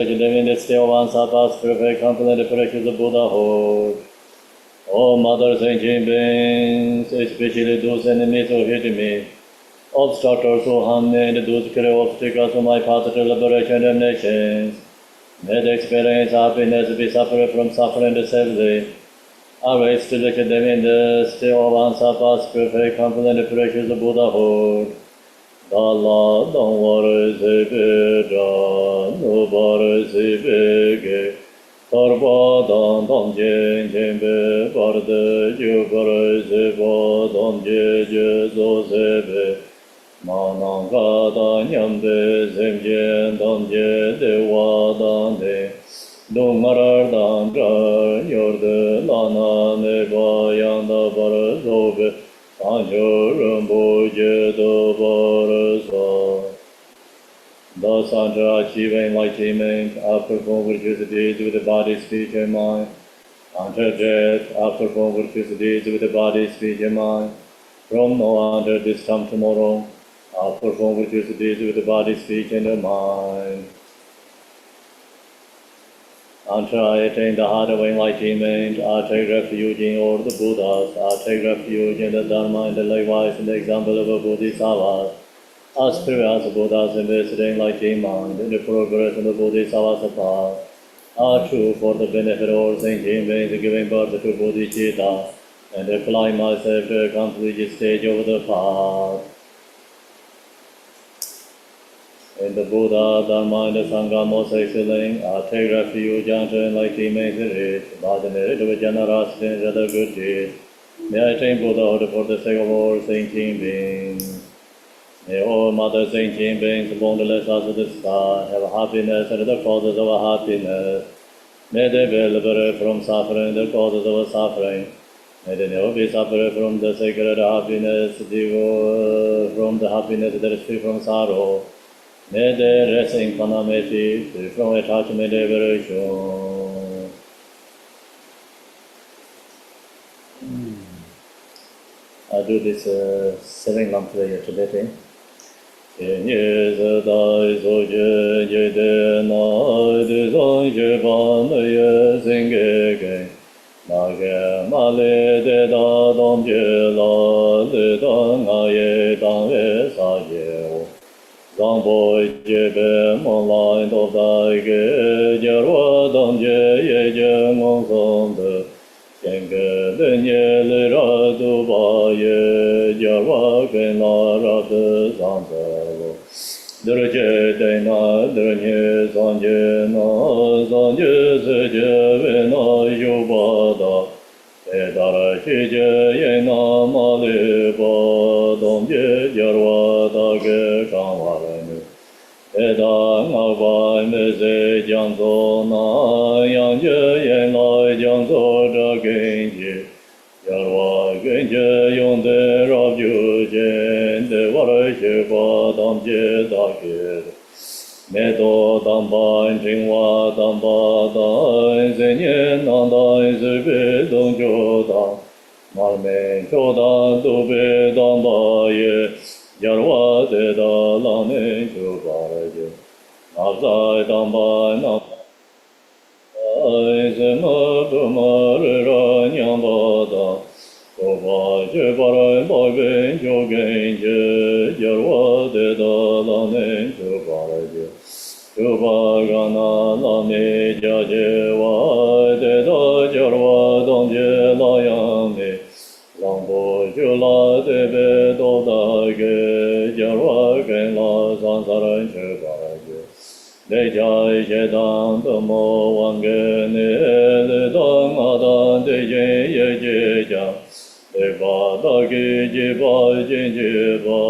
Living the still one sapas perfect complete practice of Buddhahood. All mothers and beings, especially those enemies who hate me, obstructors who harm me, and those clear obstacles to my path to liberation and nations, may they experience happiness, be suffered from suffering safely. I raise to look at them in the still one sapas perfect complete practice of Buddhahood. Allah don't worry se no bar se bege Torba don jen be barde ju bar se bo don je zo se be Mananga da nyam de zem jen don je de wa dan de Dungarar dan jar yorde lana ne ba yan da bar zo be Rinpoche thus, under achieving enlightenment, I perform virtuous deeds with the body, speech, and mind. Under death, I perform virtuous deeds with the body, speech, and mind. From now on, under this time tomorrow, I perform virtuous deeds with the body, speech, and the mind. Until I attain the heart of enlightenment, I take refuge in all the Buddhas. I take refuge in the Dharma and the likewise in the example of a Bodhisattva. Aspirants Buddhas invested in enlightenment in the progress of the Bodhisattva's path are true for the benefit of all sentient beings, giving birth to Bodhicitta and the climax of the complete stage of the path. In the Buddha, Dharma, and the Sangha most excellent, I take refuge unto enlightenment rich, by the merit of generosity and other good deeds. May I attain Buddhahood for the sake of all sentient beings. May all mother sentient beings born the less of the sky have happiness and the causes of happiness. May they be liberated from suffering, the causes of suffering. May they never be suffered from the sacred happiness, from the happiness that is free from sorrow. May they rest in equanimity, free from attachment and aversion. I do this 7 prayer today. Ye ze dai so je ye de na de so je ba me ye sing ge na ge ma le de da dong je la le da na ye dang ye sa ye o dang bo je be mo la do dai ge je ro dong je ye je ngong song de Yang ge ye le ra du ba ye ja wa ge na ra de sang lo de je de na de ye sang je na sang je se je ve na yu ba da e da ra chi je ye na ma le ba dong je ja wa da ge kang wa le nu e da nga ba me se jiang zo na yang je ye na jiang zo da gen ji ya wa gen je yong de ra ju je de wa re she ba dam je da ge me do dam ba jing wa dam ba da ze nie na da ze be dong jo da ma me jo da du be dam ba ye Yarwa de da la ne ju ba je na za dam ba na ai ze ma bu ma re ra nyang ba da ko ba je ba ra ba be jo ge je yarwa de da la ne ju ba je ju ba ga na la me ja je wa de da yarwa dong je la yang me Long bo ju la de be do da ge ja wa ge la samsaric ba ge de ja je dan de mo wang ge ne le dong ma dan de je ye je ja de ba da ge je ba je je ba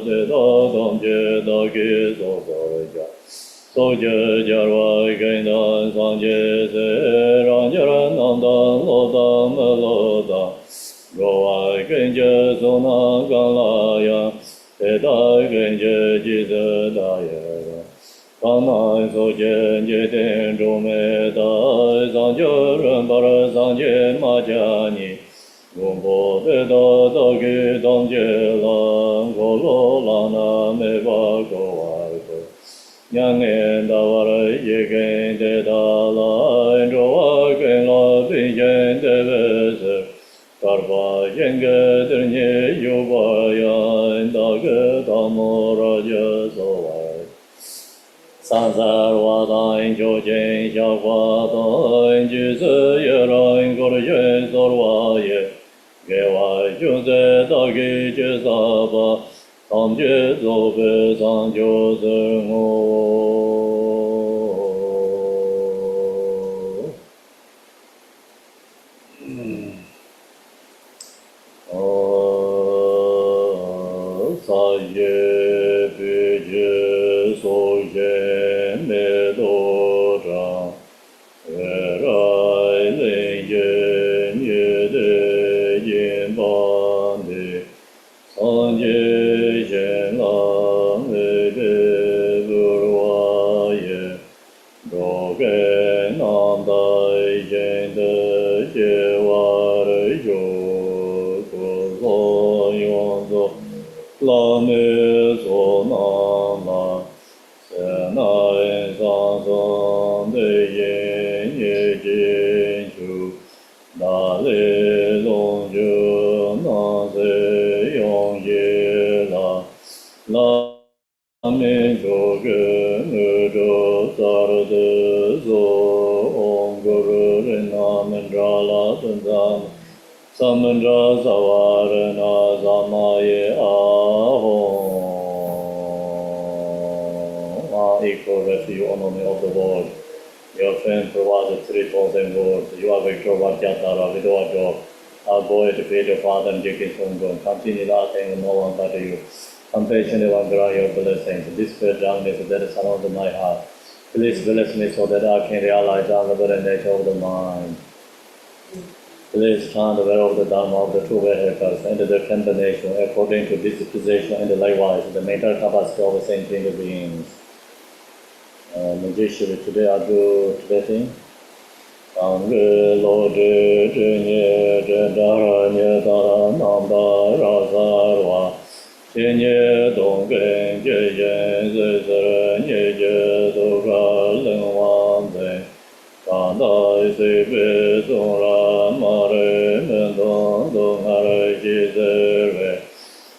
de da dong je da ge so so ja so je ja wa ge na sang je se ran ja ran nan dan lo da ma lo da Go gen je so na gan la ya, te da gen je ji de da ye. Gan na so je je den zhu me da, zang je ren ba re zang je ma jia ni. Gong bo de da ge dang je la, go lo la na me ba go wa go. Yang en da war ye gen de da la en ro wa gen la bi gen de be se kar ba yen ge de nye yu ba ya en da ge da mo ra je so wa samsar wa da en jo jen xia hua da en ji se ye ra en go de yen so wa ye ge wa ju ze da ge je sa ba tam je zo be sang jo ze ngo sa ye bi je so ye me do ra rai le ye ye de yin ban de san ye yen lang le de bu wa ye do ge nam dai yen de ye wa re yo ko lo yon do la me so na ma se na en san san de yen ye jin chu da le long ju na se yong ye la me jo ge ne do sar de zo ong gu re na men ra la tun zam samandra savarana samaye ahom. Equal refuge, honor of the world. Your friend provided 3,000 words. You are Victor Vatyatara, Vidwajo. Our boy to feed your father and take his home grown. Continue laughing, no one but you. Compassion will grant your blessings. Dispel darkness that is surrounding my heart. Please bless me so that I can realize the liberated nature of the mind. Please turn the way of the Dharma of the true vehicles and the combination according to this position and likewise the mental capacity of the sentient beings. Magician, today I do Tibetan. Sangye lo de nye de dara nye dara nam dara sarwa. Nye dong gen je yen ze zere nye je do ga leng wan zeng. Dan dai se be zong ra ma re men dong dong ha re ji ze re.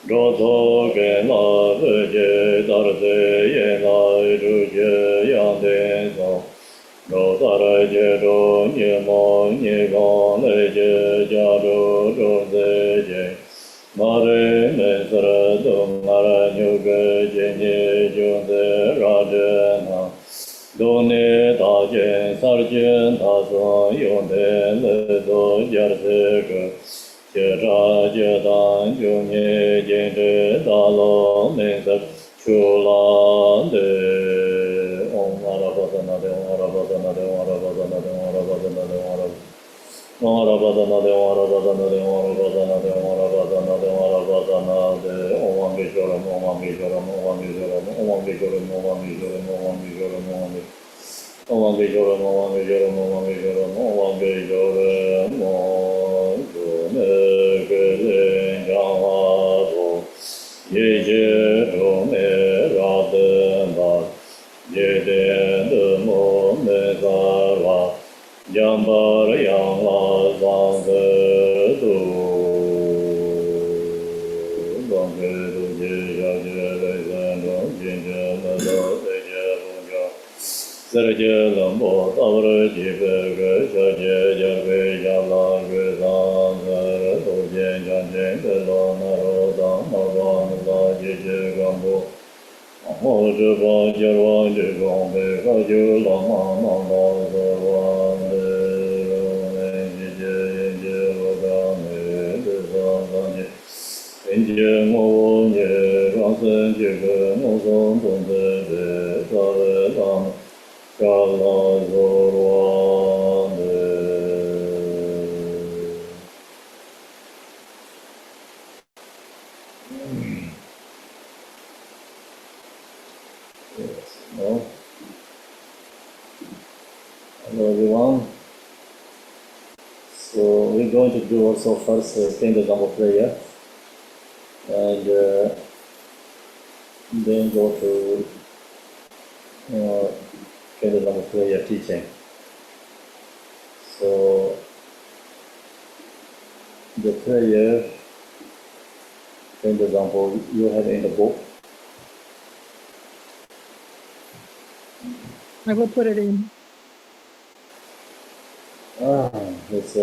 Ro zo gen la ve je dar ze yen lai ru je yang den song. Ro da re je ro nye mo nye gong le je ja ro ro ze je. Ma re men sa re dong ma re nyu ge je nye jung ze ra je na. Do ne da jen sar jen da song yong de le do jar se ge. Je ra je dan ju nye jen de da lo men sa chu la de. Om Arabadana de Om Arabadana de Om Arabadana de Om Arabadana de Om Arabadana de Om Arabadana de Om Arabadana de Om Arabadana de Om Arabadana de Om Ambijoram Om Ambijoram Om Ambijoram Om Ambijoram Om Ambijoram Om Ambijoram Om Ambijoram Om Ambijoram Om Ambijoram Om Ambijoram Om June Gelen Java Ye Je Rome Radha Ye de de mo me za la yang ba yang la zang de du dong ge du je ya je le zan dong jin je me do de je bu ja ser je lam bo ta re ji be ge sha je je ge ya la ge zang ge do je jan je de lo na ro dang ma ba la je je gam bo ho zhe ba jie ruan zhe gong bei ga jiu la ma ma ma zhe ruan de ren ji jie yin jie wo ga me de zang zang jie yin jie mo wo nie rang sen jie ge mo song dong zhe de za le lang ga la zhe ruan de. No. Hello everyone. So we're going to do also first Kuntuzangpo prayer and then go to Kuntuzangpo prayer teaching. So the prayer, Kuntuzangpo, you have in the book. I will put it in. It's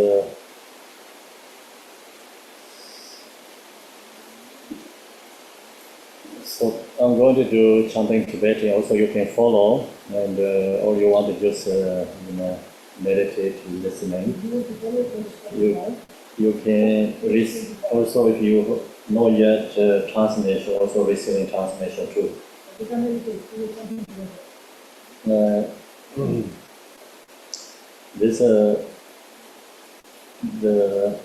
so I'm going to do chanting Tibetan. Also, you can follow, and or you want to just meditate, listening. You can read. Also, if you know yet translation, also listening translation too. This the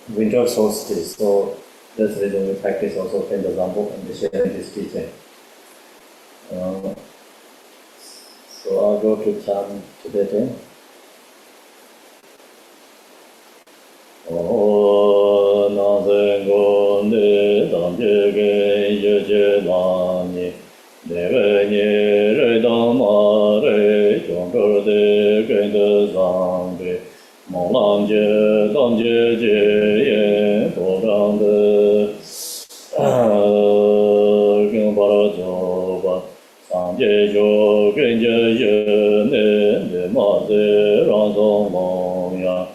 winter solstice, so that's the reason we practice also Kuntuzangpo and sharing this teaching. So I'll go to chant Tibetan. O Nazen Gonde Damje Ge Yeje Lani Deve Ni Re Dama Re Chongkar De Gende Zangbe Mong Je Damje Je Yen Todang De Gengpara Joba Sangje Jo Genje Ye Ne De Ma De Rang Song Mong Ya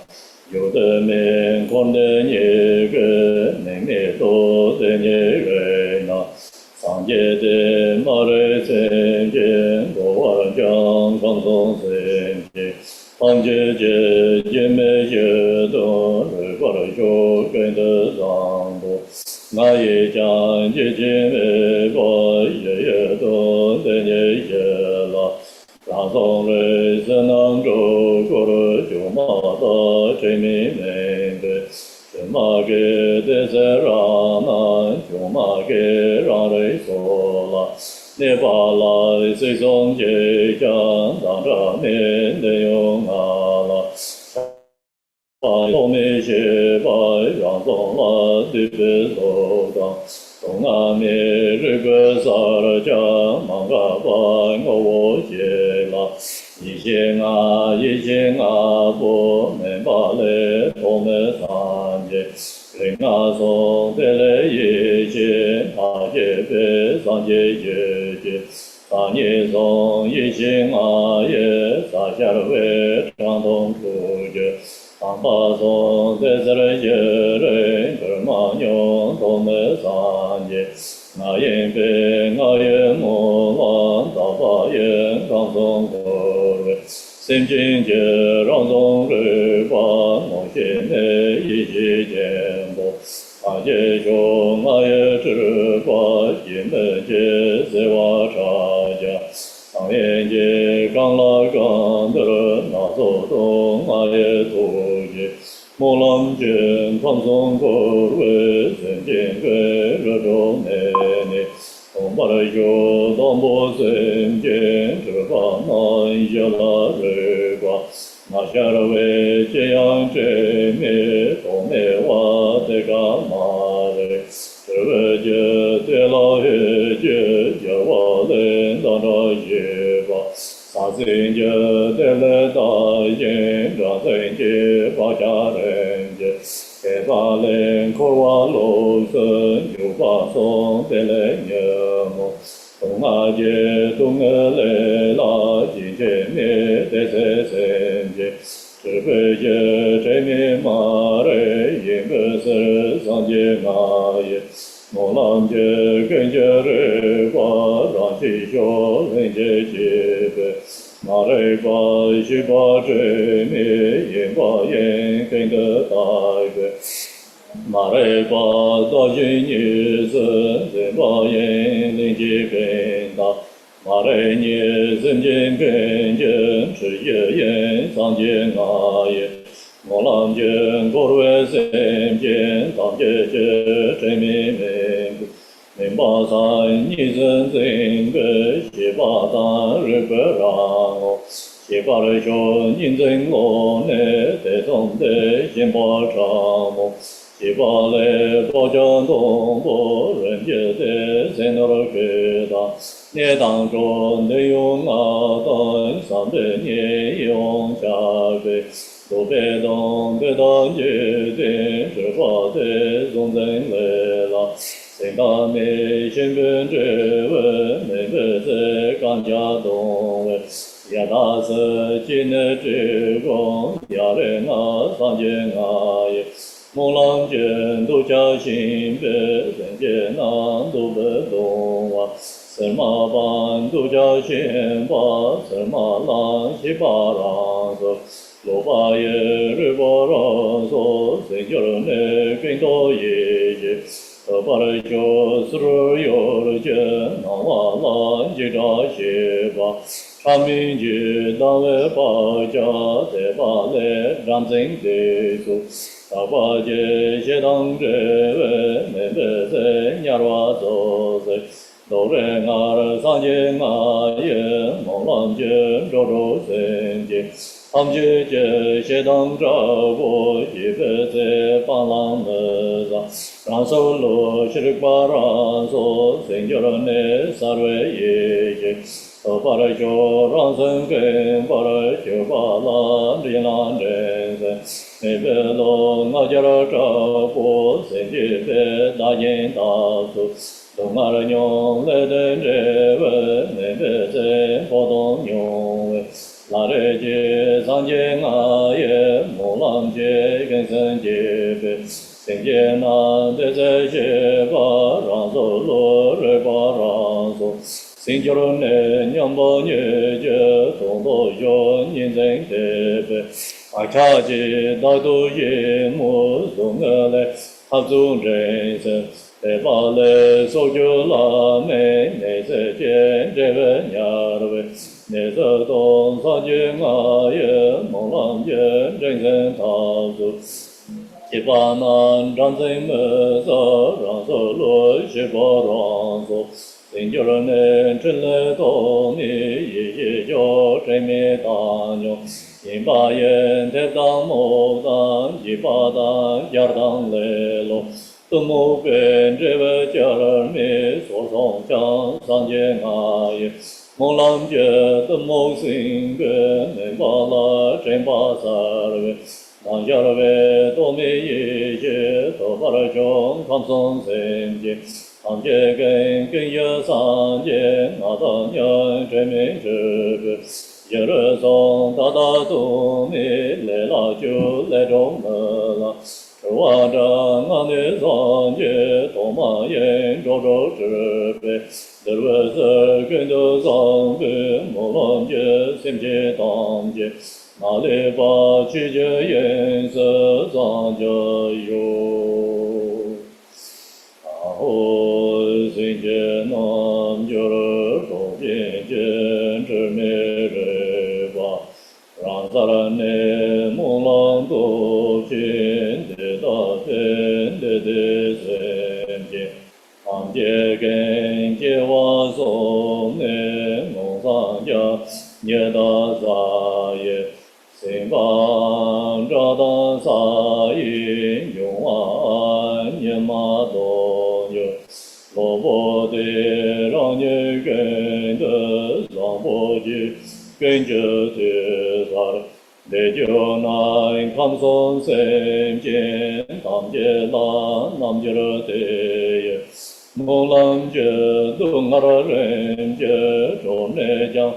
有的名光的你个，明灭多的你个那，三界的马来圣界，国王将刚松圣界，方界界界没界多，日过了就跟着上多，那一将界界没过，也多的你也了。大宋人是能够过了就马到真明明的，什么给的是让那就马给让人说了，你把来随从结将当着面的用了，把后面些把让从了的别走当。东南面日个萨尔江芒嘎巴我接了，一千波门巴勒多门三界，人松得来一千他界别三界一界，三界松一千也撒下了为长通出界。三八松得是了一人格马牛多门三界，那因被那也莫忘大法也刚松过来，心境界让松日光梦现内一起见过，大界中那也知光一门界随瓦茶家。当眼界刚拉刚得那走动那也途界，莫浪卷放松过为人间归热中内内，东巴的有东波人间这把那一拉日光，那下了为这样真灭东灭瓦的干嘛的。这个界对老爷界叫我人当着也吧，啥子界对了大人，啥子界把家人界，给把人可我路生又把送对了牛么，东阿界东阿来啦，今天灭的是神界。这个界真面马人，应该是上界马也。莫浪界跟着日光，让地球人界界别。马来巴西巴真面，应把人跟着大个。马来巴大金女子，人把人人界跟大。马来女人间跟着吃夜人上界那也。莫浪见过为身见，当界界真明明，明巴山你真真个，西巴山日个让我，西巴的兄你真我呢，得从得心巴长我，西巴来多讲东波人界的真那个个大。涅当中内用当三百年用下辈，都被动被当决定是法的总真来了。现大内新本之文，内本在刚家动为，亚大色今日之功，亚人三界也。莫浪卷都加心别，人间都不动司马班都加心巴，司马浪西巴让说，罗巴耶日巴让说，谁叫人呢？更多耶。巴勒就斯鲁有了见，那瓦拉吉扎西巴，长明吉当为巴家在巴勒让真的说。大巴结些当者为内不在亚罗走在，都人三界也蒙浪见周周三界，他们结些当着我一不在巴浪么子，让手罗是巴让所三界人的三位也。巴勒就让生根，巴勒就巴拉里拉人生，内别罗我家了照顾，身体别大言大俗，东阿人用来的这位，内别在活动用为，拉人节三界也，莫浪节跟生节别，生节那得在些巴让走罗热巴让走。新教人呢，娘把女家同到有人真特别，阿卡吉大都夜幕中来合作人生，在巴勒所就拉美内在见这个伢的为，内在东三界也蒙浪见人生踏足。一般难让真么子，让手罗是不让手。人叫人呢，真来到你也叫真没当用，一把烟太当莫当，一把当家当来咯，都莫跟这个家人没说上讲三界也，莫浪觉都莫心跟没把那真把啥了当家了都没一些，都把那种放松心界。三界根也三界，那当年真名之辈，一日送大大都没来了就来中门了。指望着俺的三界，多么严周周之辈，德罗斯跟着三辈，莫浪界心界当界，哪里把七界颜色三界有？心间南就是周边见之美人吧，让咱人的梦浪都见得到真的世界，俺这跟结瓦松的梦上家也大啥也，心房着当啥也用完也马多有。罗波的让你跟着让波的跟着的啥，那就难看松身间，当街拉南街了的也，莫浪街东阿拉人街中内江，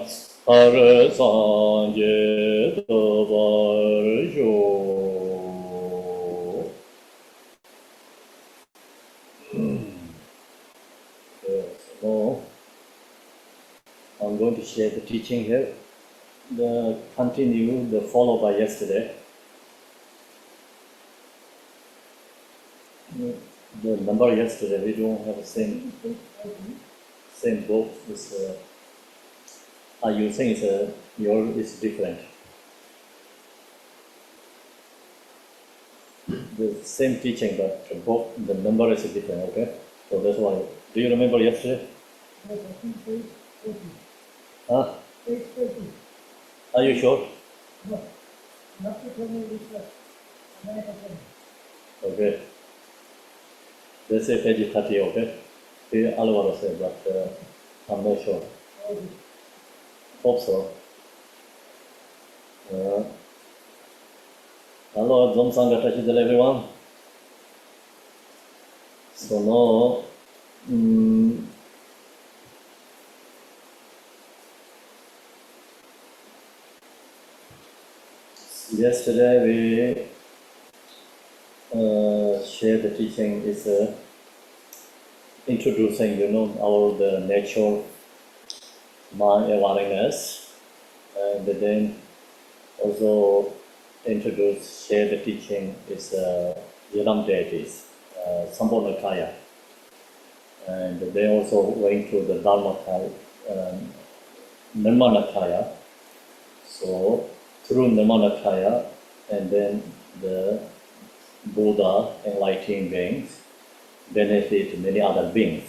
阿拉三街的巴尔修。So, I'm going to share the teaching here. The continue, the follow by yesterday. The number yesterday, we don't have the same book. This, you think yours is different. The same teaching, but the number is different, okay? So that's why. Do you remember yesterday? Huh? Are you sure? No. Not to tell me this Okay. They say page 30, okay? The Alvaro said, but I'm not sure. Hope so. Hello, Dzomsanga Tashidal, everyone. So now, yesterday we shared the teaching is introducing, our the natural mind awareness, and then also share the teaching is Yadam deities, Sambhonakaya, and they also went to the Dharmakaya, Nirmanakaya. So through Nirmanakaya, and then the Buddha enlightened beings benefit many other beings.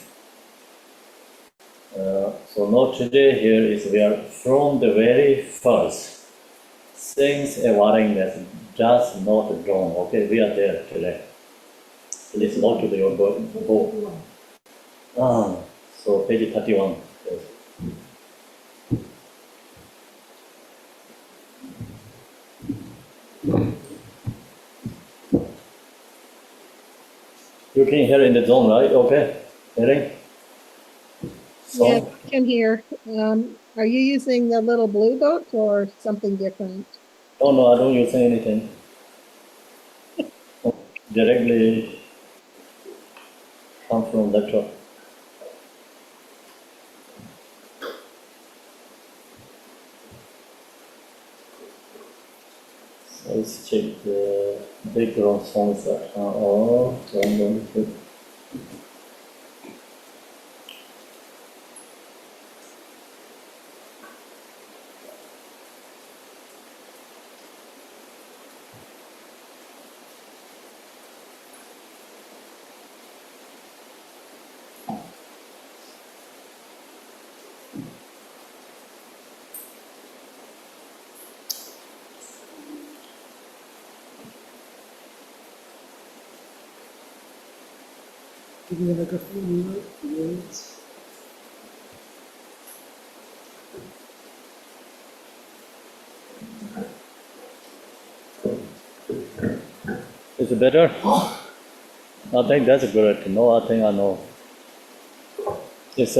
So now today here is we are from the very first sense awareness does not dawn. Okay, we are there today. Please go to your book. So page 31. Yes. You can hear in the zone, right? Okay. Hearing? So, Yeah, I can hear. Are you using the little blue book or something different? oh no, I don't use anything. Directly come from lecture. So let's check the background songs that are all random. Give me like a few minutes. Is it better? I think that's good. No, I think I know. It's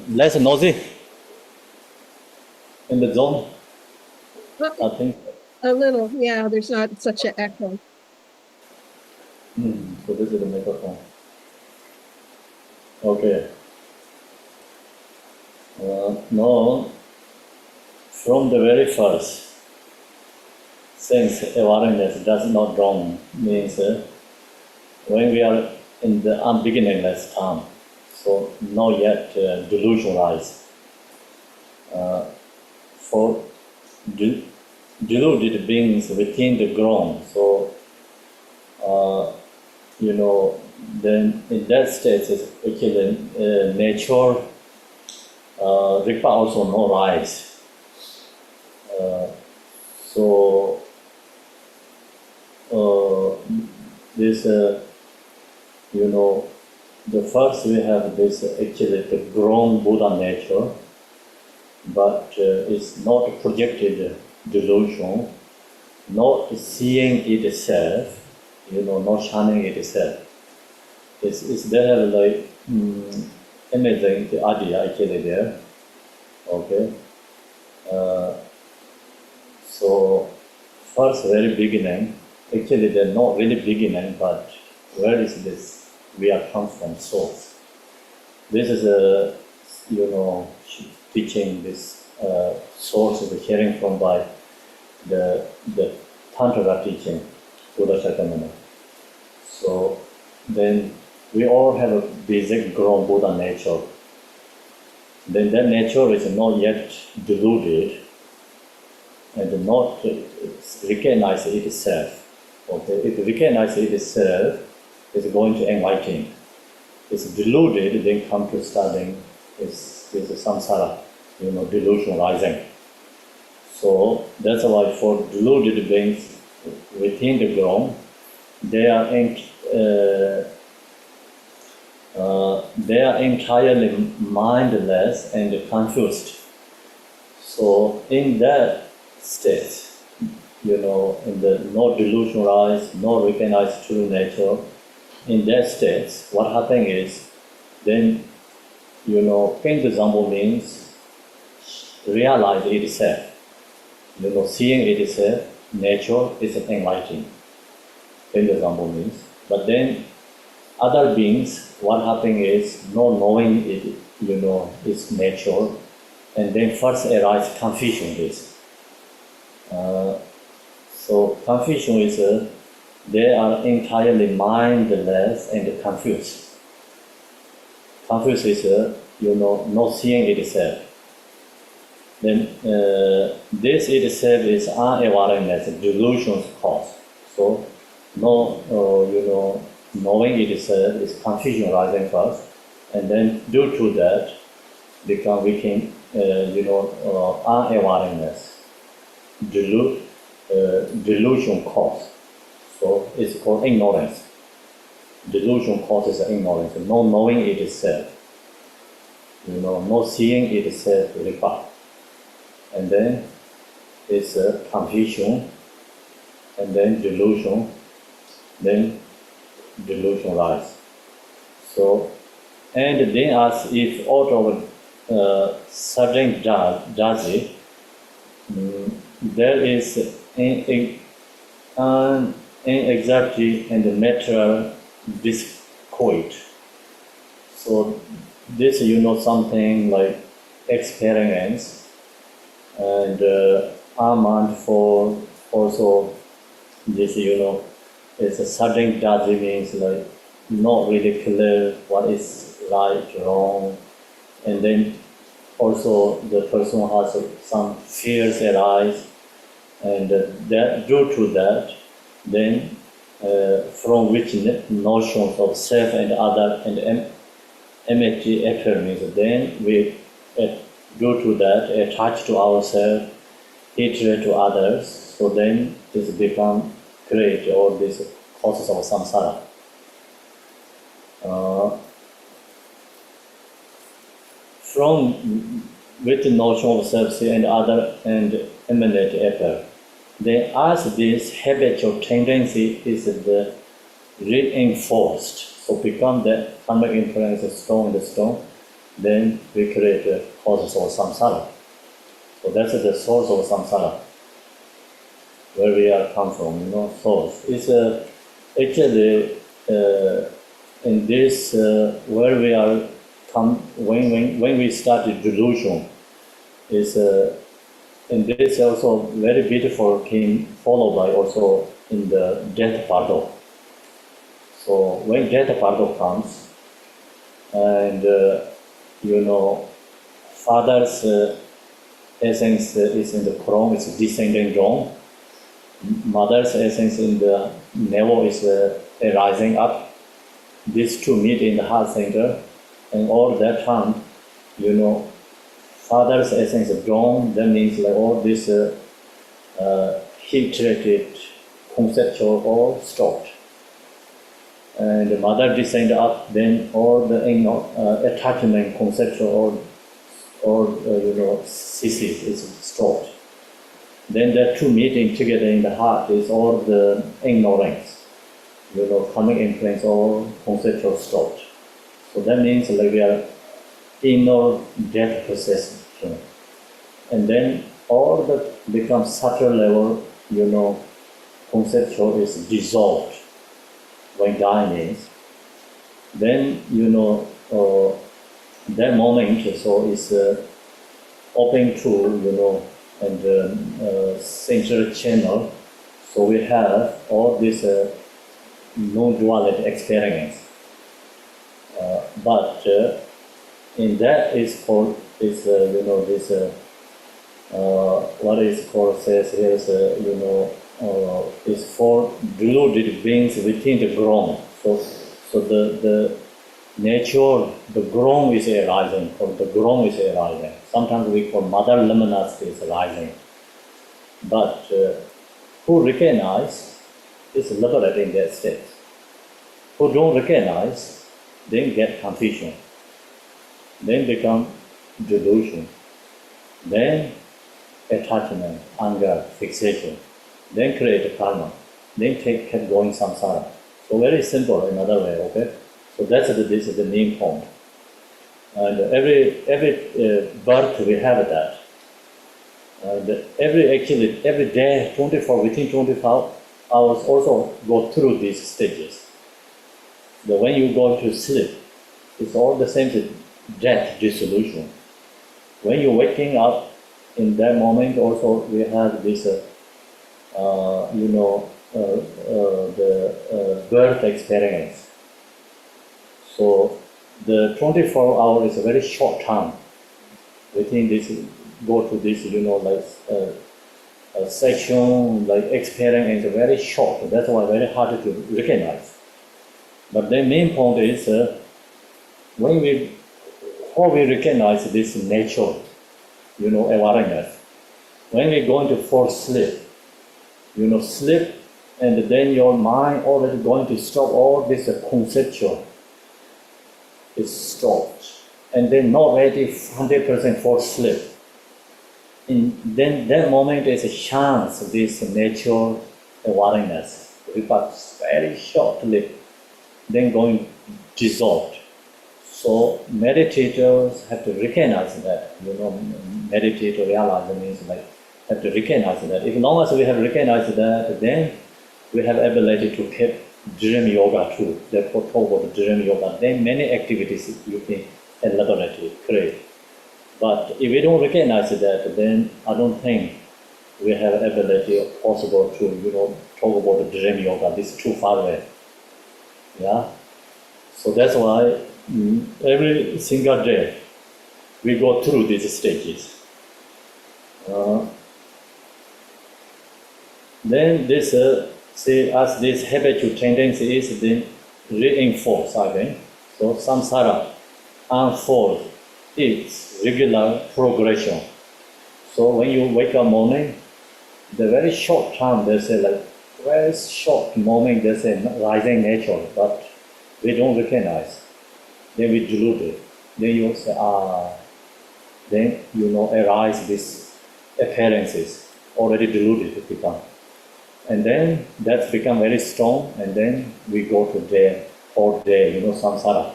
less noisy in the zone. I think. A little, yeah, there's not such an echo. So this is the microphone. Okay. No, from the very first, sense awareness does not dawn means when we are in the unbeginningless time, so not yet delusionalized. For deluded beings within the ground, so then in that state is actually nature Rigpa also no rise. So this the first we have this actually the grown Buddha nature, but it's not projected delusion, not seeing itself, not shining itself. It's there like amazing the idea actually there. Okay. So first very beginning, actually they're not really beginning, but where is this? We are come from source. This is a teaching this source is hearing from by the Tantra teaching, Buddha Shakyamuni. So then we all have a basic grown Buddha nature. Then that nature is not yet deluded and not recognize itself. Okay, if it recognizes itself, it's going to enlighten. It's deluded, then come to studying is samsara, delusion rising. So that's why for deluded beings within the ground, they are they are entirely mindless and confused. So in that state, in the no delusion rise, no recognized true nature, in that state, what happens is, then, Kuntuzangpo means realize itself. Seeing itself, nature is enlightening. Kuntuzangpo means. But then, other beings, what happens is, not knowing it, its nature, and then first arises confusion is. So confusion is, they are entirely mindless and confused. Confused is, not seeing itself. Then this itself is unawareness, delusion's cause. So knowing itself is confusion rising first, and then due to that, we can unawareness, delusion cause. So it's called ignorance. Delusion causes ignorance, no knowing itself, no seeing itself required. And then it's confusion, and then delusion rise. So, and then as if out of certain judge, there is an inexactly and material discord. So this, something like experience, and mind for also this, it's a sudden judgment means like not really clear what is right, wrong, and then also the person has some fears arise, and that due to that, then from which notions of self and other and enmity appear means, then we due to that attach to ourselves, hatred to others, so then this become great, or this causes of samsara. From with the notion of self and other and emanate appear, then as this habitual tendency is the reinforced, so become the karmic influence strong and strong, then we create the causes of samsara. So that's the source of samsara, where we are come from, source. It's actually in this where we are come when we started delusion is in this also very beautiful came followed by also in the death pardo. So when death pardo comes, and father's essence is in the crown, it's descending down. Mother's essence in the navel is rising up. These two meet in the heart center, and all that time, father's essence is down. That means like all this heat-related conceptual all stopped. And the mother descend up, then all the attachment conceptual or ceases, is stopped. Then the two meeting together in the heart is all the ignorance, coming influence, all conceptual stopped. So that means like we are inner death process. And then all the becomes subtle level, conceptual is dissolved when dying means. Then, that moment so is open to, and central channel. So we have all this non-duality experience. But in that is called this, this what is called says here is, is for deluded beings within the ground. So the nature, the ground is arising, or the ground is arising. Sometimes we call mother luminous is arising. But who recognize is liberating that state. Who don't recognize then get confusion, then become delusion, then attachment, anger, fixation, then create karma, then keep going samsara. So very simple, another way, okay? So this is the main point. And every birth we have that. And every day, 24 within 24 hours also go through these stages. But when you go to sleep, it's all the same as death, dissolution. When you're waking up, in that moment also we have this, the birth experience. So the 24 hours is a very short time. Within this, go to this, a section, like experience is very short. That's why very hard to recognize. But the main point is when we recognize this nature, awareness. When we're going to fall asleep, sleep, and then your mind already going to stop all this conceptual. It's stopped, and then not ready 100% for sleep. And then that moment is a chance this nature awareness, but very shortly, then going dissolved. So meditators have to recognize that, meditator realize means like have to recognize that. As long as we have recognized that, then we have ability to keep dream yoga too. Therefore, talk about dream yoga. Then many activities you can elaborate, create. But if we don't recognize that, then I don't think we have ability possible to, talk about dream yoga. This is too far away. Yeah. So that's why every single day we go through these stages. Then this, as this habitual tendency is then reinforced again. So samsara unfolds its regular progression. So when you wake up morning, the very short time there's very short moment there's a rising nature, but we don't recognize. Then we dilute it. Then you say, then arise these appearances, already diluted it become. And then that's become very strong, and then we go to day, whole day, samsara,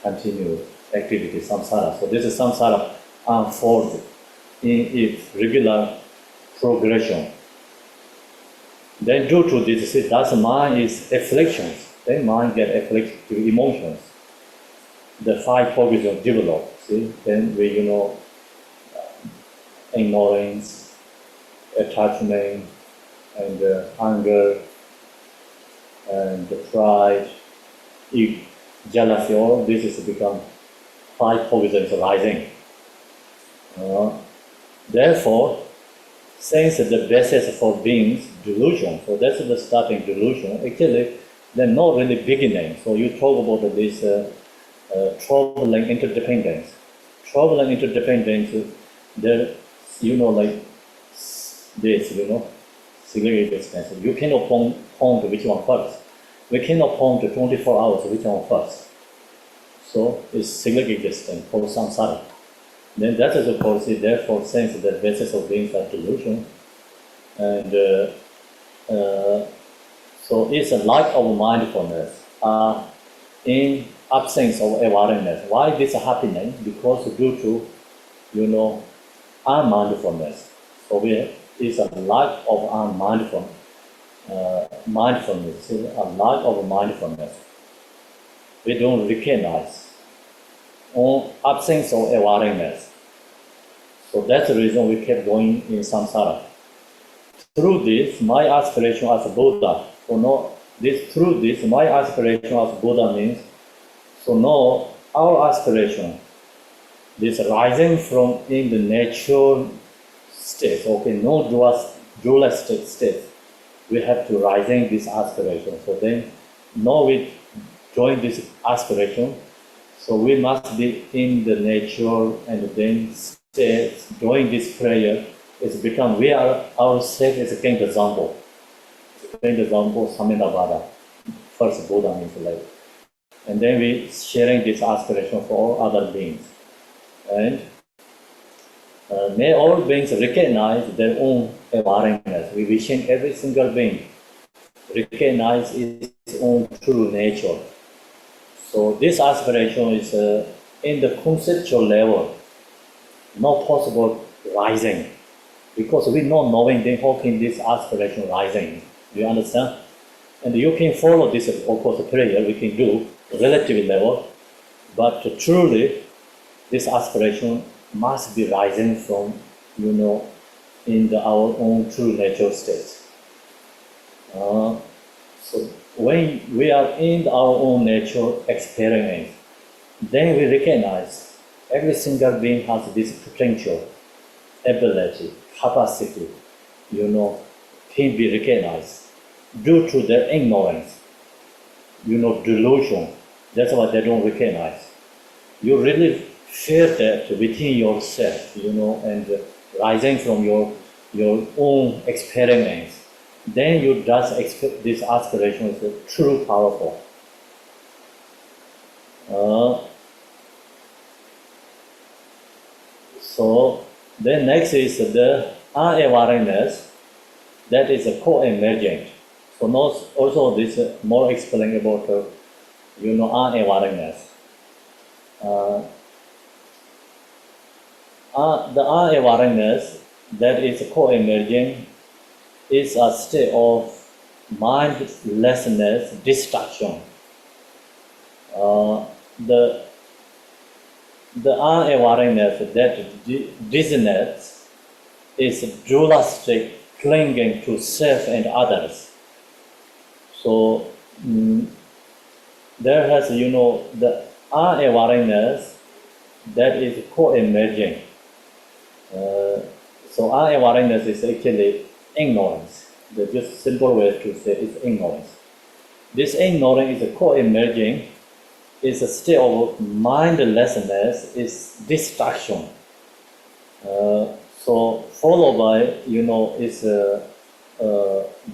continue activity, samsara. So this is samsara unfolds in its regular progression. Then due to this, that's mind is afflictions. Then mind get afflicted to emotions. The 5 poisons develop. See, then we, ignorance, attachment, and anger, and the pride, jealousy. All this is become 5 poisons rising. Therefore, since the basis for being delusion, so that's the starting delusion. Actually, they're not really beginning. So you talk about this troubling interdependence. Troubling interdependence, there, like this, segregated distance. You cannot point to which one first. We cannot point to 24 hours which one first. So it's segregated distance for samsara. Then that is of course, therefore, since the basis of being are delusion, and so it's a lack of mindfulness in absence of awareness. Why this is happening? Because due to, unmindfulness. So it's a lack of mindfulness, a lack of mindfulness. We don't recognize on absence of awareness. So that's the reason we kept going in samsara. Through this, my aspiration as Buddha, through this, my aspiration as Buddha means, so now our aspiration, this rising from in the natural state, no dualistic state, we have to rising this aspiration. So then, now we join this aspiration, so we must be in the nature and then stay, doing this prayer, it's become, we are ourselves as a Kuntuzangpo. Kuntuzangpo Samedavada. First Buddha means like And then we sharing this aspiration for all other beings. And may all beings recognize their own awareness. We wishing every single being recognize its own true nature. So this aspiration is in the conceptual level, not possible rising. Because we not knowing then how can this aspiration rising. Do you understand? And you can follow this, of course, prayer we can do relative level, but truly this aspiration must be rising from, in our own true natural state. So when we are in our own nature experience, then we recognize every single being has this potential, ability, capacity, can be recognized due to their ignorance, delusion. That's why they don't recognize. You really feel that within yourself, and rising from your own experience. Then you just expect this aspiration is true powerful. So then next is the unawareness, that is a co-emergent. So now also this more explain about unawareness. The unawareness that is co-emerging is a state of mindlessness, distraction. The unawareness, that dizziness, is dualistic, clinging to self and others. So there has, the unawareness that is co-emerging. So unawareness is actually ignorance. The just simple way to say is ignorance. This ignorance is co-emerging, is a state of mindlessness, is distraction. So followed by, is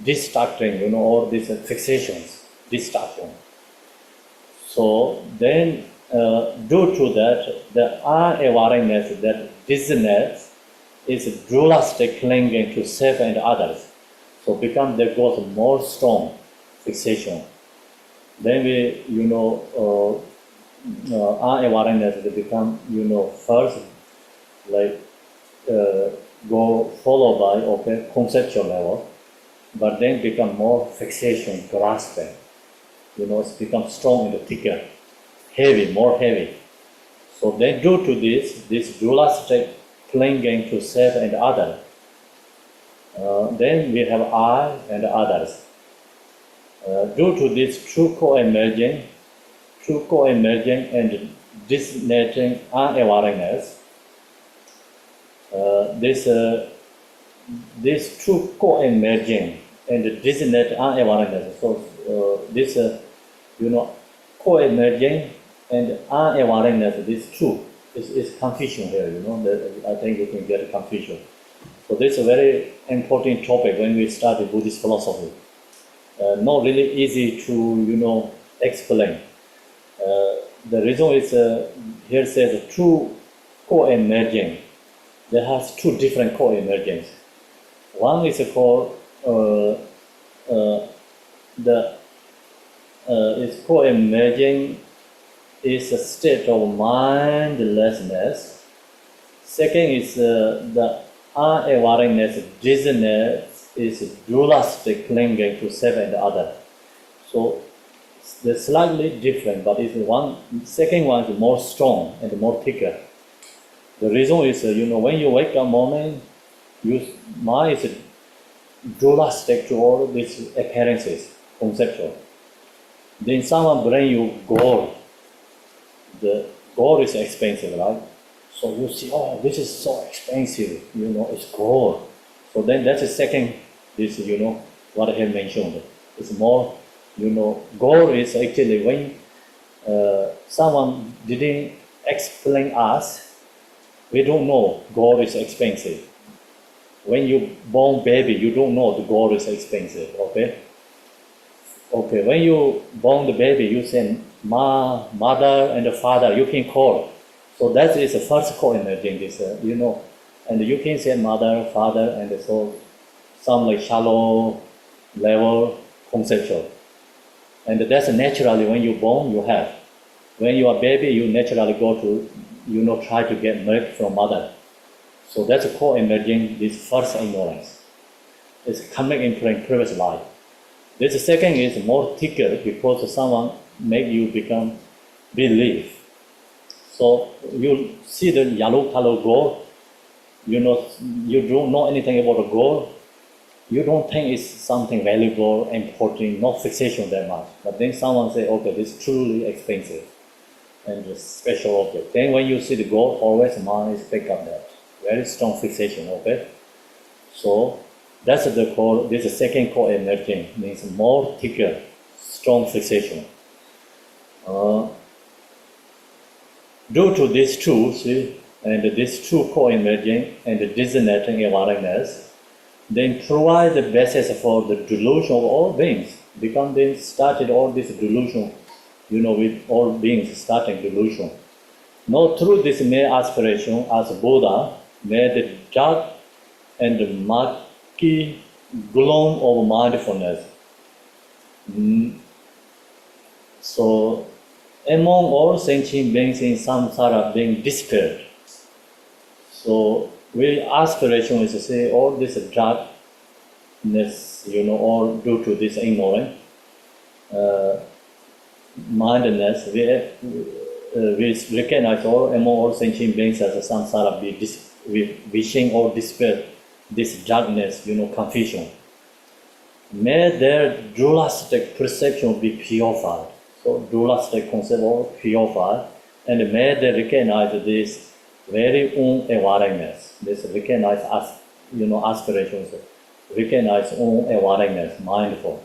distracting, all these fixations, distraction. So then, due to that, the unawareness, that dizziness, is dualistic, clinging to self and others. So there goes more strong fixation. Then we, unawareness will become, first, like, go followed by, conceptual level, but then become more fixation, grasping. It's become strong and thicker, heavy, more heavy. So then due to this dualistic clinging to self and other, then we have I and others. Due to this true co-emerging and disnating unawareness, this true co-emerging and disnating unawareness. So this co-emerging and unawareness, this true is confusion here. I think you can get confusion. So this is a very important topic when we study Buddhist philosophy. Not really easy to explain. The reason is here says true co-emerging. There has two different co-emergence. One is called it's co-emerging is a state of mindlessness. Second is the unawareness, dizziness, is dualistic, clinging to self and other. So they're slightly different, but second one is more strong and more thicker. The reason is, when you wake up morning, your mind is dualistic to all these appearances, conceptual. Then someone bring you gold. The gold is expensive, right? So you see, oh, this is so expensive, it's gold. So then that's the second, this, what I have mentioned. It's more, gold is actually when someone didn't explain us, we don't know gold is expensive. When you born baby, you don't know the gold is expensive, okay? Okay, when you born the baby, you say mother and father, you can call. So that is the first co-emerging, this, and you can say mother, father, and so some like shallow level conceptual. And that's naturally when you're born, you have. When you are baby, you naturally go to, try to get milk from mother. So that's a co-emerging, this first ignorance. It's coming in previous life. This second is more thicker because someone make you become believe. So you see the yellow color gold, you don't know anything about the gold, you don't think it's something valuable, important, no fixation that much. But then someone say, okay, this is truly expensive and a special object. Then when you see the gold, always mind is pick up that. Very strong fixation, okay? So that's this is second core emerging, means more thicker, strong fixation. Due to these two, see, and these two core emerging and the designating awareness, then provide the basis for the delusion of all beings. Become then started all this delusion, with all beings starting delusion. Now through this mere aspiration as Buddha, may the dark and the murky gloom of mindfulness. So among all sentient beings in samsara being dispelled. So aspiration is to say all this darkness, all due to this ignorance, mindedness, we recognize all among all sentient beings as a samsara wishing or despair, this darkness, confusion. May their dualistic perception be purified. So dualistic concept or purified, and may they recognize this very own awareness. This recognize as aspirations, recognize own awareness, mindful.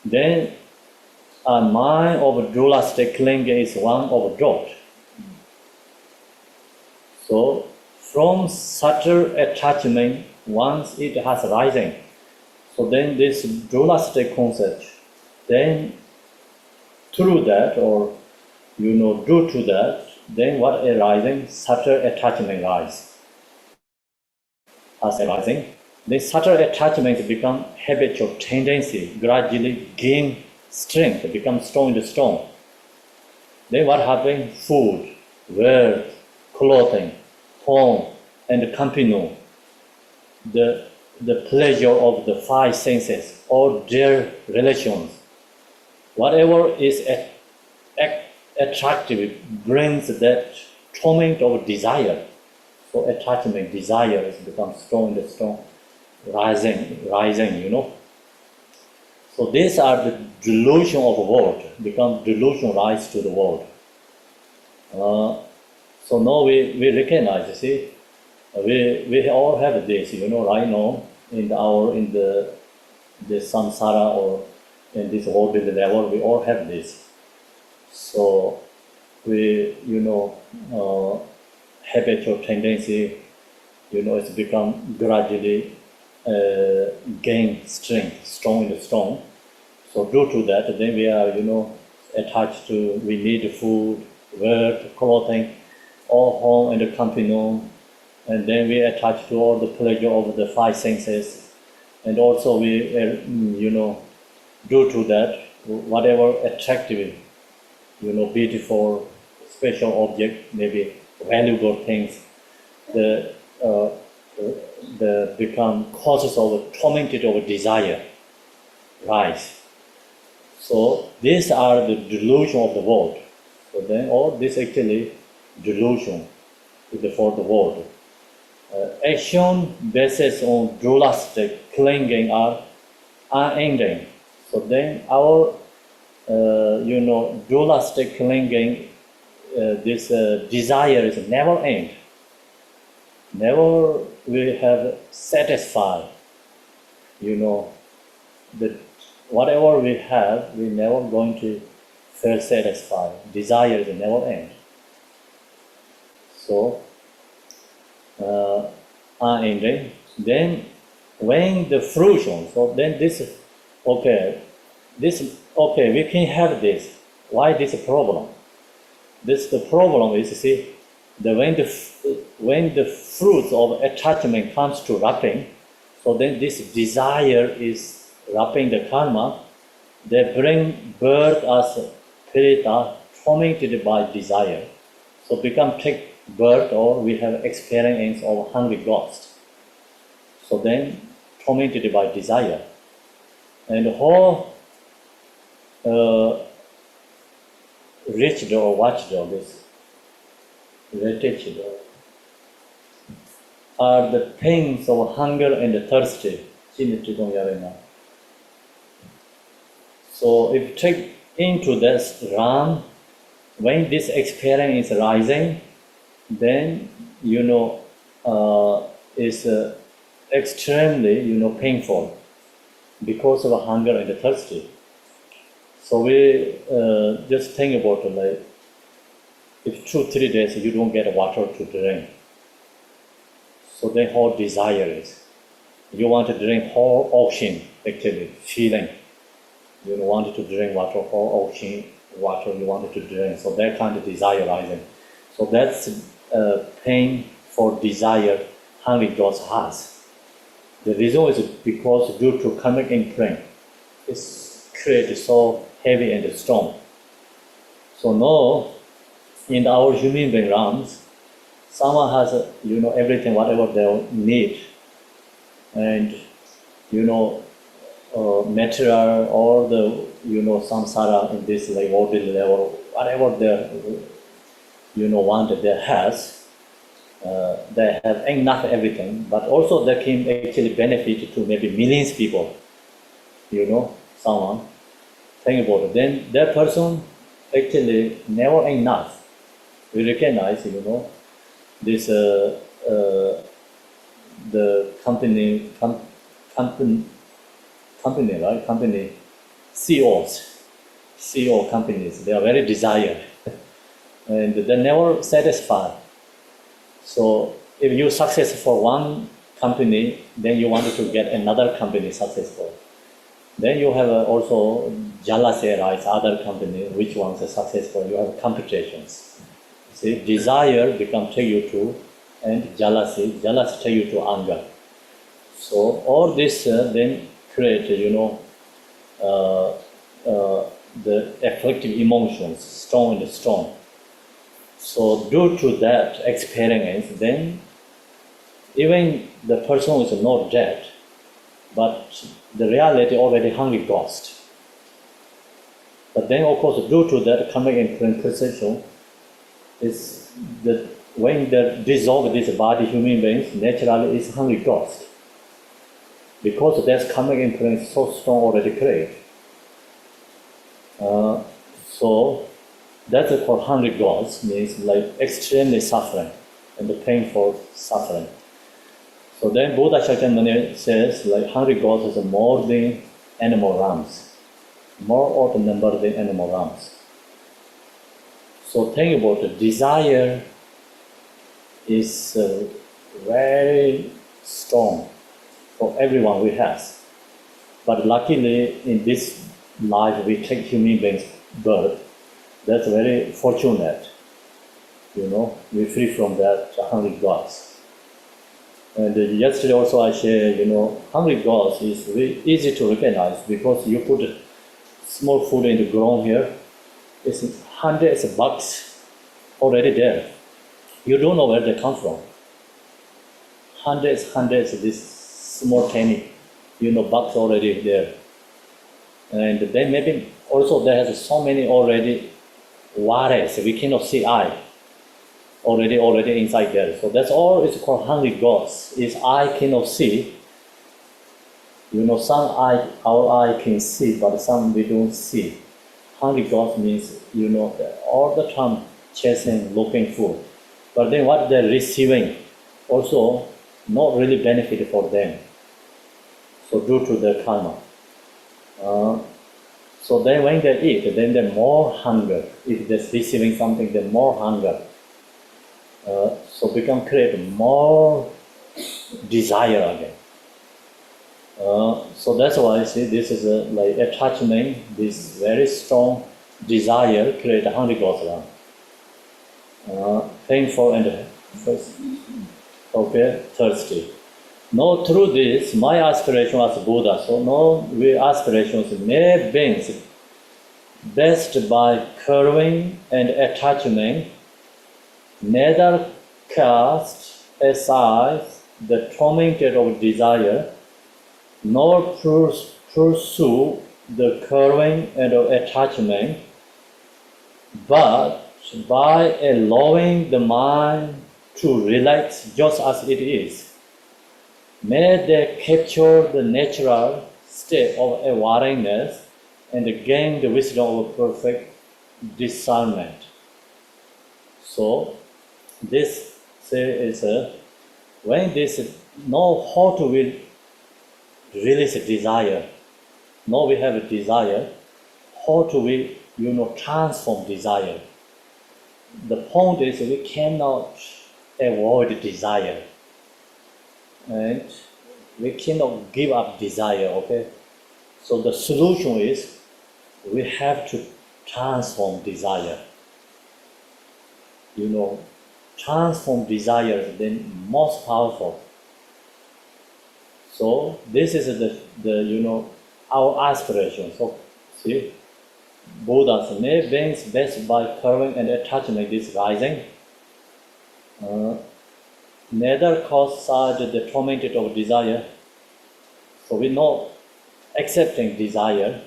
Then a mind of dualistic clinging is one of drought. So from subtle attachment, once it has rising, so then this dualistic concept, then through that or due to that, then what arising? Subtle attachment rise. As arising, then subtle attachment become habitual tendency, gradually gain strength, become strong and strong. Then what happens? Food, wealth, clothing, home, and company. The pleasure of the five senses, all their relations. Whatever is attractive brings that torment of desire. So attachment, desire has become strong and strong, rising. So these are the delusion of the world, become delusion rise to the world. So now we recognize, see, we all have this, right now in the samsara or in this world level, we all have this. So we, habitual tendency, it's become gradually gain strength, strong and strong. So due to that, then we are, attached to, we need food, wealth, clothing, all home and company, and then we attach to all the pleasure of the five senses, and also we, due to that, whatever attractive, beautiful, special object, maybe valuable things, the become causes of tormented of desire, rise. So these are the delusion of the world. So then all this actually delusion for the world. Action basis on dualistic clinging are unending. So then our dualistic clinging, this desire is never end. Never we have satisfied. Whatever we have, we never going to feel satisfied. Desire is never end. So unending. Then when the fruition, so then this, okay, this okay, we can have this. Why this problem? The problem is, see, when the fruits of attachment comes to wrapping, so then this desire is wrapping the karma. They bring birth as pirita, tormented by desire. So become take birth, or we have experience of hungry ghost. So then tormented by desire. And how reached or watched of this retached are the pains of hunger and thirsty. So if take into this realm, when this experience is rising, then is extremely painful because of hunger and thirsty. So we just think about like if 2-3 days you don't get water to drink, so then how desire is. You want to drink whole ocean, actually feeling. You wanted to drink water, whole ocean water you wanted to drink. So that kind of desire rising. So that's pain for desire hungry ghost has. The reason is because due to karmic imprint, it's created so heavy and strong. So now, in our human being realms, someone has everything, whatever they need, and material or the samsara in this like worldly level, whatever they wanted, they has. They have enough everything, but also they can actually benefit to maybe millions of people. Someone think about it. Then that person actually never enough. We recognize, this the company, right? Company CEOs, CEO companies. They are very desired, and they never satisfied. So if you success for one company, then you wanted to get another company successful. Then you have also jealousy, right? Other company, which ones are successful? You have competitions. See, desire become take you to, and jealousy take you to anger. So all this then create, the afflictive emotions, strong and strong. So due to that experience, then even the person is not dead, but the reality already hungry ghost. But then of course due to that karmic imprint perception, is that when they dissolve this body, human beings, naturally is hungry ghost. Because there's karmic imprint so strong already created. So that's called hungry ghost, means like extremely suffering and the painful suffering. So then Buddha Shakyamuni says like hungry ghost is more than animal realms, more of the number than animal realms. So think about the desire is very strong for everyone we have. But luckily in this life we take human beings birth. That's very fortunate. We're free from that hungry ghost. And yesterday also I shared, hungry ghost is very easy to recognize because you put small food in the ground here, it's hundreds of bugs already there. You don't know where they come from. Hundreds of this small tiny, bugs already there. And then maybe also there has so many already waters, we cannot see eye. Already inside there. So that's all it's called hungry ghost. Is eye cannot see. Some our eye can see, but some we don't see. Hungry ghost means, all the time chasing, looking food. But then what they're receiving also not really benefit for them. So due to their karma. So then when they eat, then they're more hunger. If they're receiving something, they're more hunger. So become create more desire again. So that's why I say this is a like attachment, this very strong desire create a hungry gosala. Painful and first, okay, thirsty. No, through this, my aspiration as Buddha, so no we aspirations may beings best by curving and attachment, neither cast aside the tormented of desire, nor pursue the curving and attachment, but by allowing the mind to relax just as it is, may they capture the natural state of awareness and gain the wisdom of perfect discernment. So, this is when this know how to release desire. Now we have a desire. How do we, transform desire? The point is we cannot avoid desire, and we cannot give up desire. Okay, so the solution is we have to transform desire. Transform desire is the most powerful. So this is the our aspiration. So see, Buddha's may beings best by curving and attachment is rising. Neither cause side the tormented of desire. So we know accepting desire,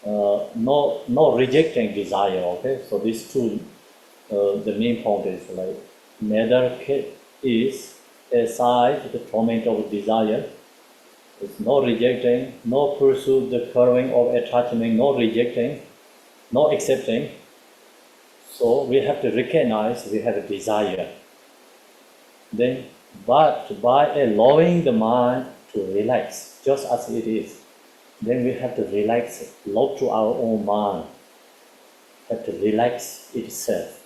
no rejecting desire. Okay, so these two, the main point is like neither is aside the torment of desire. It's no rejecting, no pursue the curving of attachment, no rejecting, no accepting. So we have to recognize we have a desire. Then, but by allowing the mind to relax, just as it is, then we have to relax, look to our own mind, have to relax itself.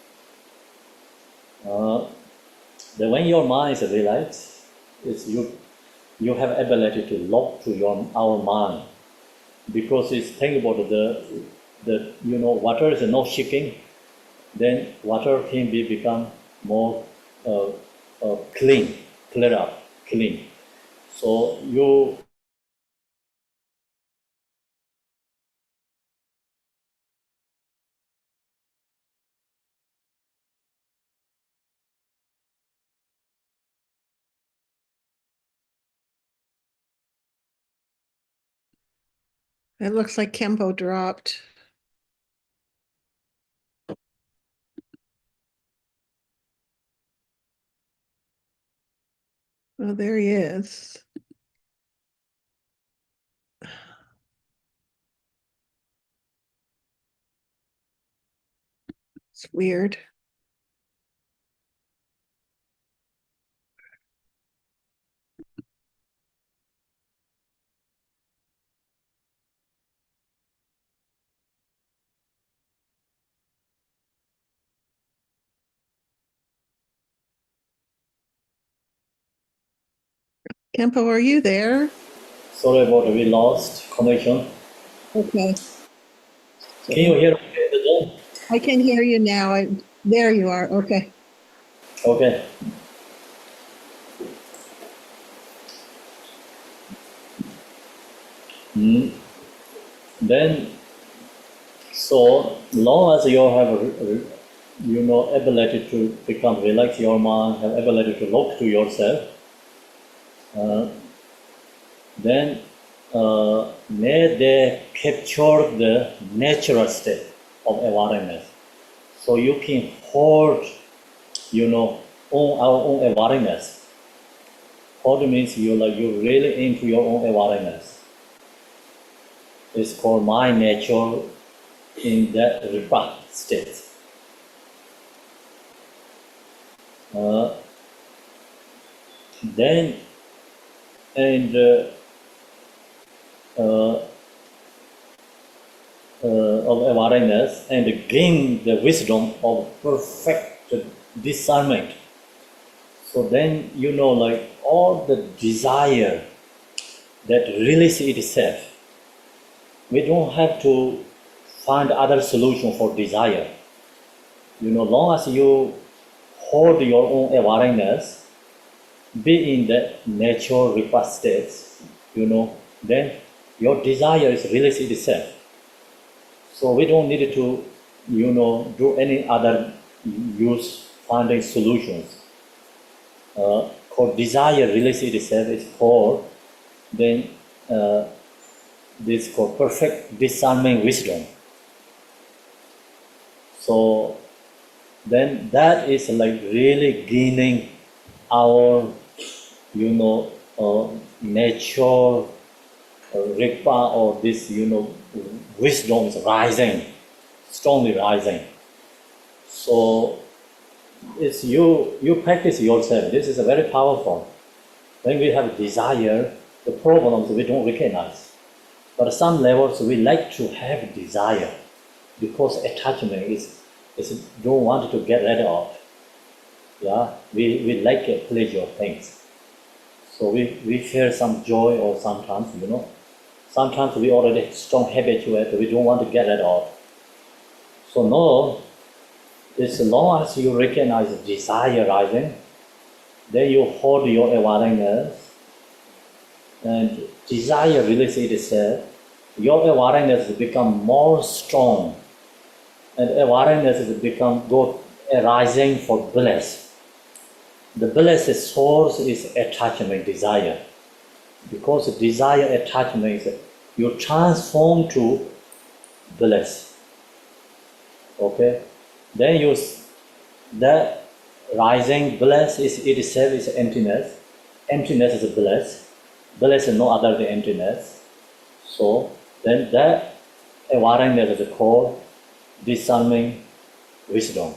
Then when your mind is relaxed, you have ability to look to our mind, because it's think about the water is not shaking, then water can become more clear up. So you It looks like Khenpo dropped. Oh, there he is. It's weird. Khenpo, are you there? sorry about we lost connection. Okay. Can you hear me? I can hear you now. There you are. Okay. Okay. Then, so long as you have ability to become relax your mind, have ability to look to yourself, then may they capture the natural state of awareness. So you can hold, our own awareness. Hold means you really into your own awareness. It's called my nature in that rebirth state. Then, and of awareness and gain the wisdom of perfect discernment. So then all the desire that release itself. We don't have to find other solution for desire. Long as you hold your own awareness, be in the natural request states, then your desire is release itself. So we don't need to, do any other use finding solutions. Called desire release itself is called then this called perfect discernment wisdom. So then that is like really gaining our nature rigpa or this wisdom is rising, strongly rising. So it's you practice yourself. This is a very powerful. When we have desire, the problems we don't recognize. But at some levels we like to have desire because attachment is don't want to get rid of. Yeah, we like pleasure things. So we feel some joy or sometimes, sometimes we already strong habituate, we don't want to get rid of. So no, as long as you recognize desire rising, then you hold your awareness and desire release itself, your awareness become more strong and awareness become go arising for bliss. The bliss source is attachment, desire. Because desire, attachment, you transform to bliss. Okay? Then that rising bliss is itself is emptiness. Emptiness is bliss. Bliss is no other than emptiness. So then that awareness is called discerning wisdom.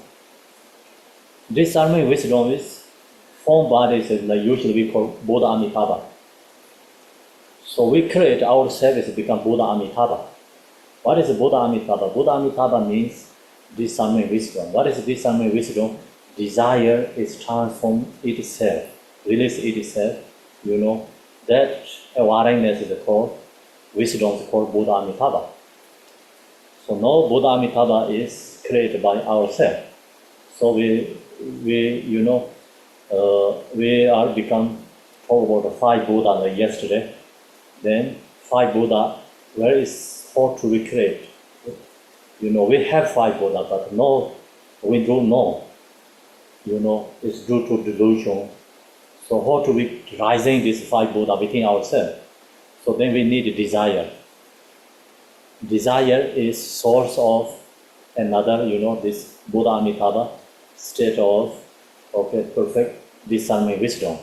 Discerning wisdom is form bodies like usually we call Buddha Amitabha. So we create ourselves to become Buddha Amitabha. What is Buddha Amitabha? Buddha Amitabha means discerning wisdom. What is discerning wisdom? Desire is transform itself, release itself. That awareness is called wisdom is called Buddha Amitabha. So no Buddha Amitabha is created by ourselves. So we are become talk about the 5 Buddha like yesterday. Then 5 Buddha, where is how to recreate? We have 5 Buddha, but no, we don't know. It's due to delusion. So how to be rising this 5 Buddha within ourselves? So then we need desire. Desire is source of another, this Buddha Amitabha state of perfect discernment wisdom.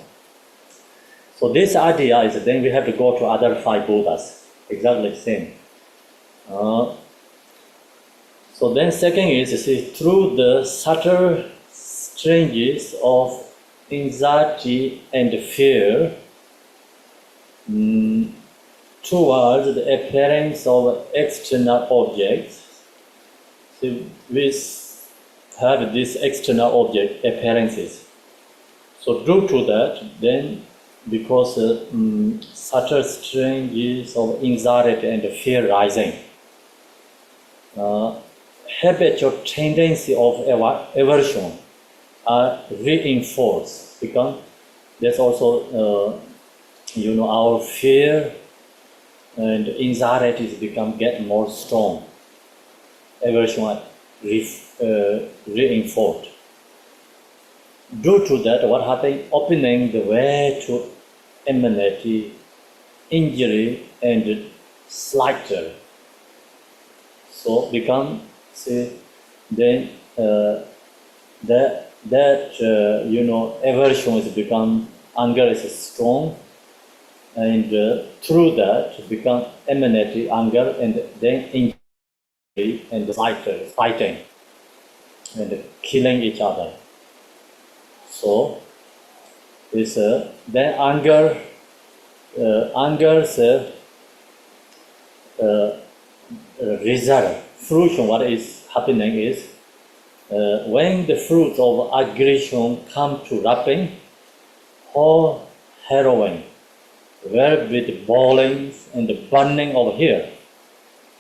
So this idea is then we have to go to other 5 Buddhas, exactly the same. So then second is through the subtle changes of anxiety and fear towards the appearance of external objects. So we have these external object appearances. So due to that, then because subtle changes of anxiety and fear rising, habitual tendency of aversion are reinforced because there's also our fear and anxieties get more strong. Aversion are reinforced. Due to that, what happens? Opening the way to enmity, injury, and slaughter. So become then aversion is become anger is strong, and through that become enmity, anger, and then injury and slaughter, fighting, and killing each other. So this then anger's result, fruition. What is happening is when the fruits of aggression come to wrapping or heroin, where with ballings and the burning over here.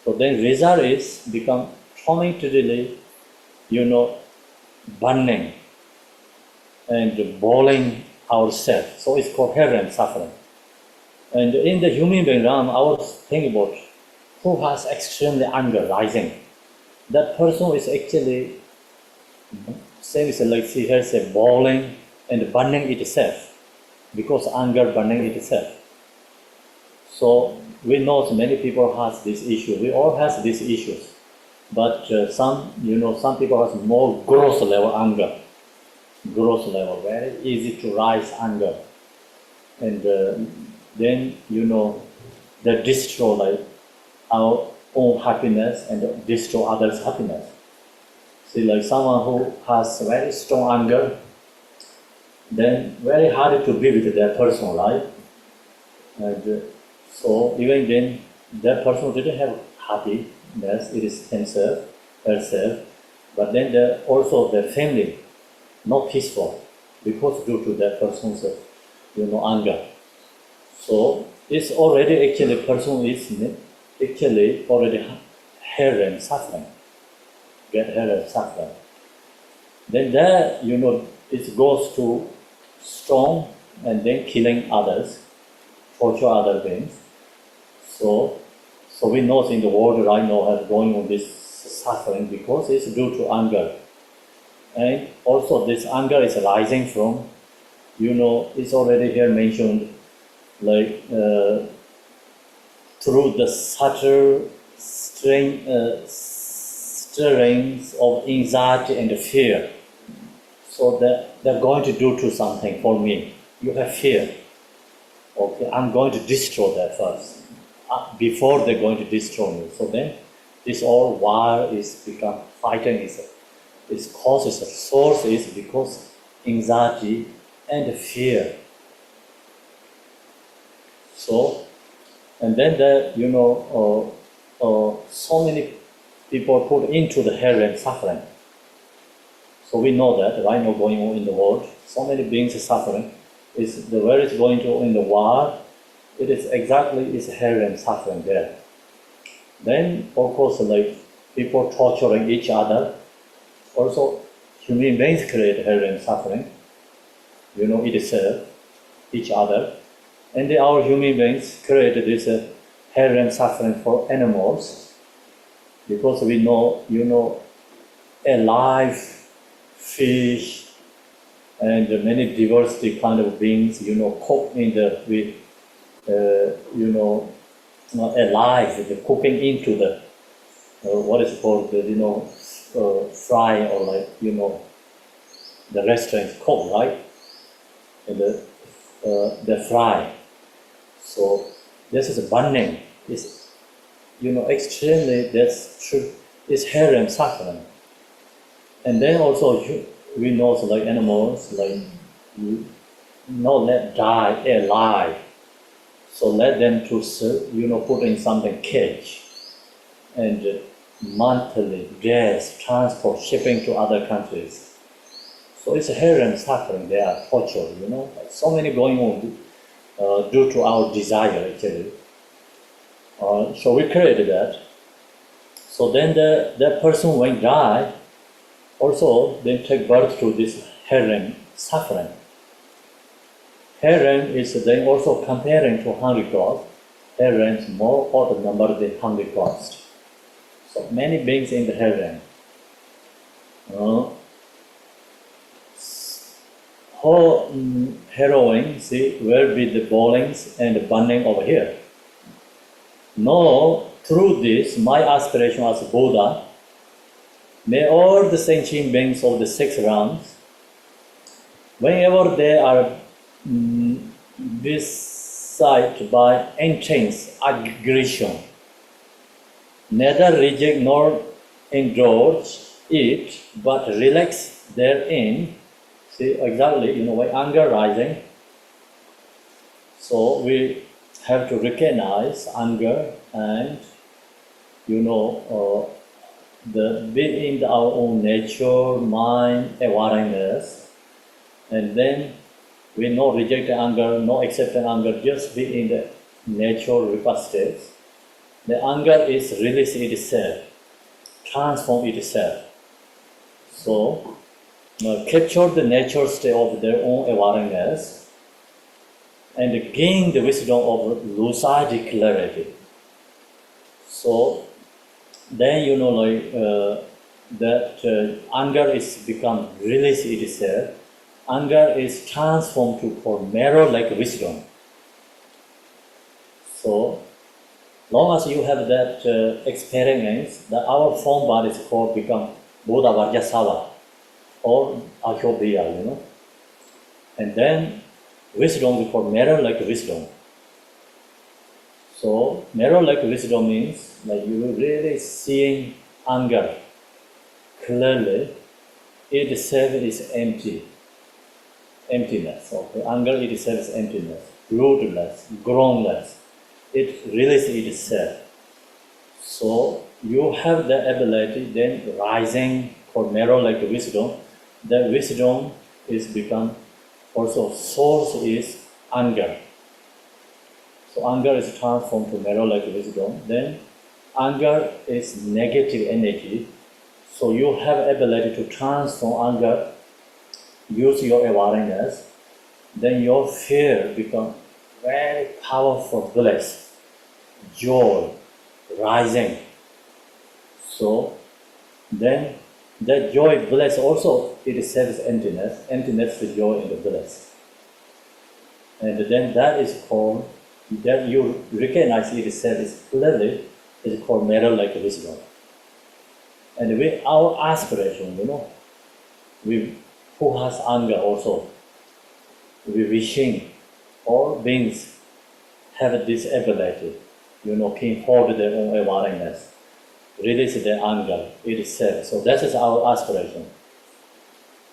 So then result is become tormentedly, burning and balling ourselves. So it's coherent suffering. And in the human being realm, I was thinking about who has extremely anger rising. That person is actually same as like she has a balling and burning itself, because anger burning itself. So we know many people has this issue. We all has these issues, but some people has more gross level anger. Gross level, very easy to rise anger, and then they destroy like our own happiness and destroy others' happiness. See, like someone who has very strong anger, then very hard to be with that person, right? And so even then, that person didn't have happiness, it is himself, herself, but then also their family not peaceful because due to that person's anger. So it's already actually person is actually already inherent suffering, get inherent suffering. Then that it goes to strong and then killing others, torture other beings. So we know in the world right now has going on this suffering because it's due to anger. And also this anger is arising from, it's already here mentioned, like through the subtle stirrings of anxiety and fear. So that they're going to do to something for me. You have fear. Okay, I'm going to destroy that first, before they're going to destroy me. So then this all war is become fighting its causes, the source is because anxiety and fear. So, and then so many people put into the inherent suffering. So we know that right now going on in the world, so many beings are suffering. Is the where it's going to in the war, it is exactly is inherent suffering there. Then of course like people torturing each other. Also, human beings create inherent suffering, itself, each other. And our human beings create this inherent suffering for animals, because we know, a live fish and many diversity kind of beings, cook in the, alive, the cooking into the, what is called, fry or like, the restaurants cook, right? And the fry. So this is a burning. It's, extremely, that's true, it's inherent suffering. And then also we know like animals, like not let die alive. So let them to, put in something cage. And monthly, gas, transport, shipping to other countries. So it's inherent suffering, they are tortured, So many going on due to our desire, actually. So we created that. So then that person when die, also then take birth to this inherent suffering. Inherent is then also comparing to hungry God. Inherent is more odd number than hungry God. So many beings in the heaven. Harrowing, see, where be the ballings and the burning over here. No, through this, my aspiration as Buddha, may all the sentient beings of the six realms, whenever they are beset by intense aggression, neither reject nor endorse it, but relax therein. See, exactly, when anger rising. So we have to recognize anger and, the within our own nature, mind, awareness, and then We no reject anger, no accept anger, just be in the natural reverse state. The anger is release itself, transform itself. So, capture the natural state of their own awareness and gain the wisdom of lucid clarity. So, then that anger is become release itself. Anger is transformed to for mirror-like wisdom. So, long as you have that experience, that our form body is called become Buddha Vajrasattva or Akyobhya, And then wisdom we call mirror-like wisdom. So mirror-like wisdom means like you really seeing anger clearly. Itself is empty. Emptiness. Okay? Anger itself is emptiness, rootless, groundless. It releases itself. So you have the ability then rising for mirror-like wisdom. The wisdom is become also source is anger. So anger is transformed to mirror-like wisdom. Then anger is negative energy. So you have ability to transform anger, use your awareness. Then your fear becomes very powerful bliss, joy, rising. So then that joy, bliss also itself is emptiness. Emptiness is joy in the bliss. And then that is called, that you recognize itself is clearly, is called mirror-like wisdom. And with our aspiration, we who has anger also, we wishing all beings have this ability, can hold their own awareness, release their anger itself. So that is our aspiration.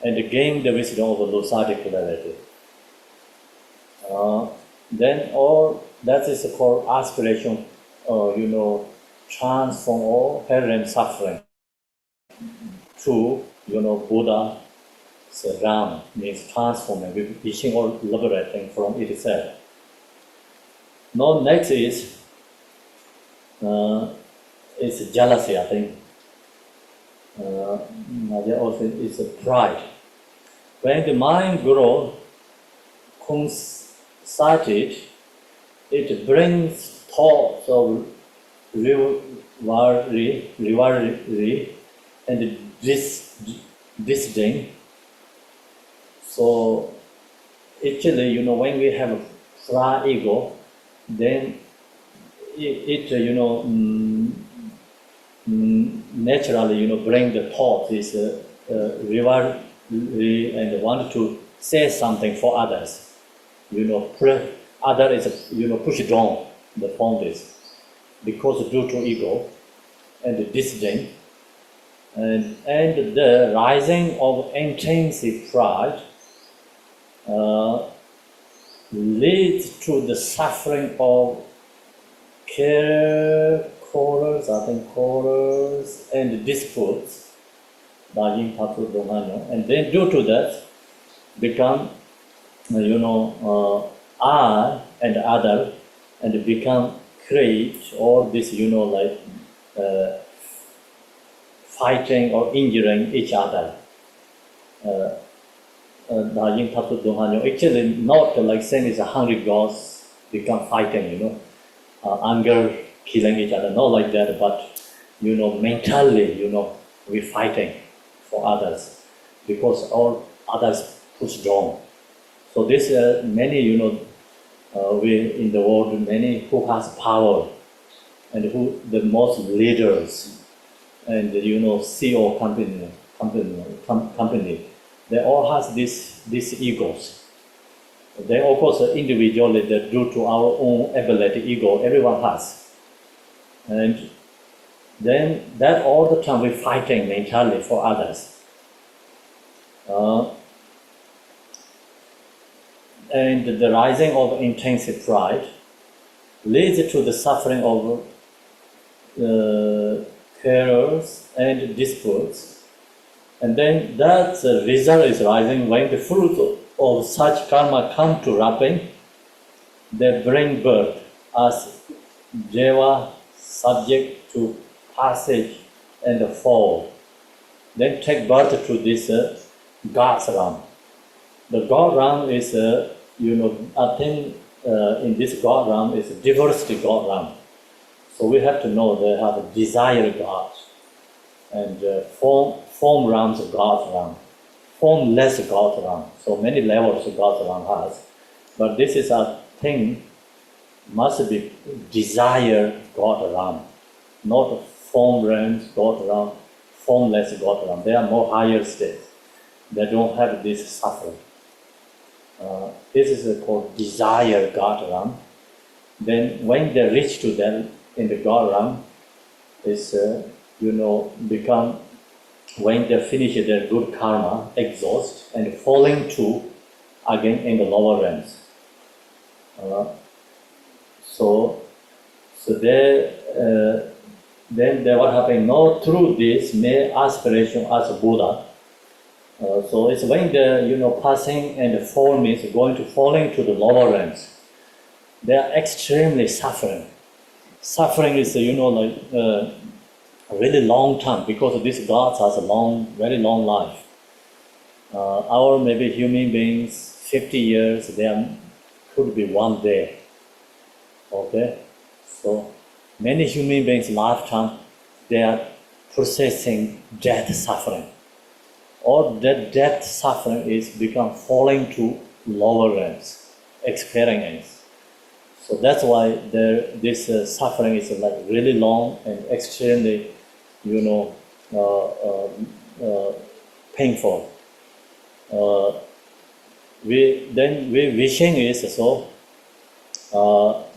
And gain the wisdom of lucid clarity. Then all that is called aspiration, transform all parent suffering to, Buddha. So Ram means transforming, wishing or liberating from itself. Now next is jealousy, I think. There also is pride. When the mind grows conceited, it brings thoughts of rivalry and disdain. So actually, when we have a flat ego, then it naturally, bring the thought is rivalry and want to say something for others. Other is push down the boundaries because due to ego and disdain. And the rising of intensive pride leads to the suffering of quarrels and disputes, and then due to that become I and other, and become create all this fighting or injuring each other. Actually not like same as a hungry ghost become fighting, anger killing each other, not like that, but mentally, we fighting for others because all others push down. So this many, we in the world, many who has power and who the most leaders and CEO company, they all has these egos. They of course individually that due to our own ability, ego, everyone has. And then that all the time we're fighting mentally for others. And the rising of intensive pride leads to the suffering of quarrels and disputes. And then that result is rising when the fruit of such karma come to wrapping, they bring birth as Jeva subject to passage and fall. Then take birth to this God's realm. The God realm is, I think in this God realm is diversity God realm. So we have to know they have a desire God and form realms of God's realm, formless God realm. So many levels of God's realm has. But this is a thing must be desire God realm, not form realms God realm, formless God realm. They are more higher states. They don't have this suffering. This is called desire God realm. Then when they reach to them in the God realm, is become when they finish their good karma, exhaust and falling to again in the lower realms. So they then they what happening? Not through this may aspiration as a Buddha. So it's when the passing and the fall means going to falling to the lower realms. They are extremely suffering. Suffering is a really long time because this God has a very long life. Our maybe human beings 50 years, they could be one day. Okay, so many human beings lifetime they are processing death suffering. Or that death suffering is become falling to lower realms, experience. So that's why this suffering is like really long and extremely, painful. We wishing is so.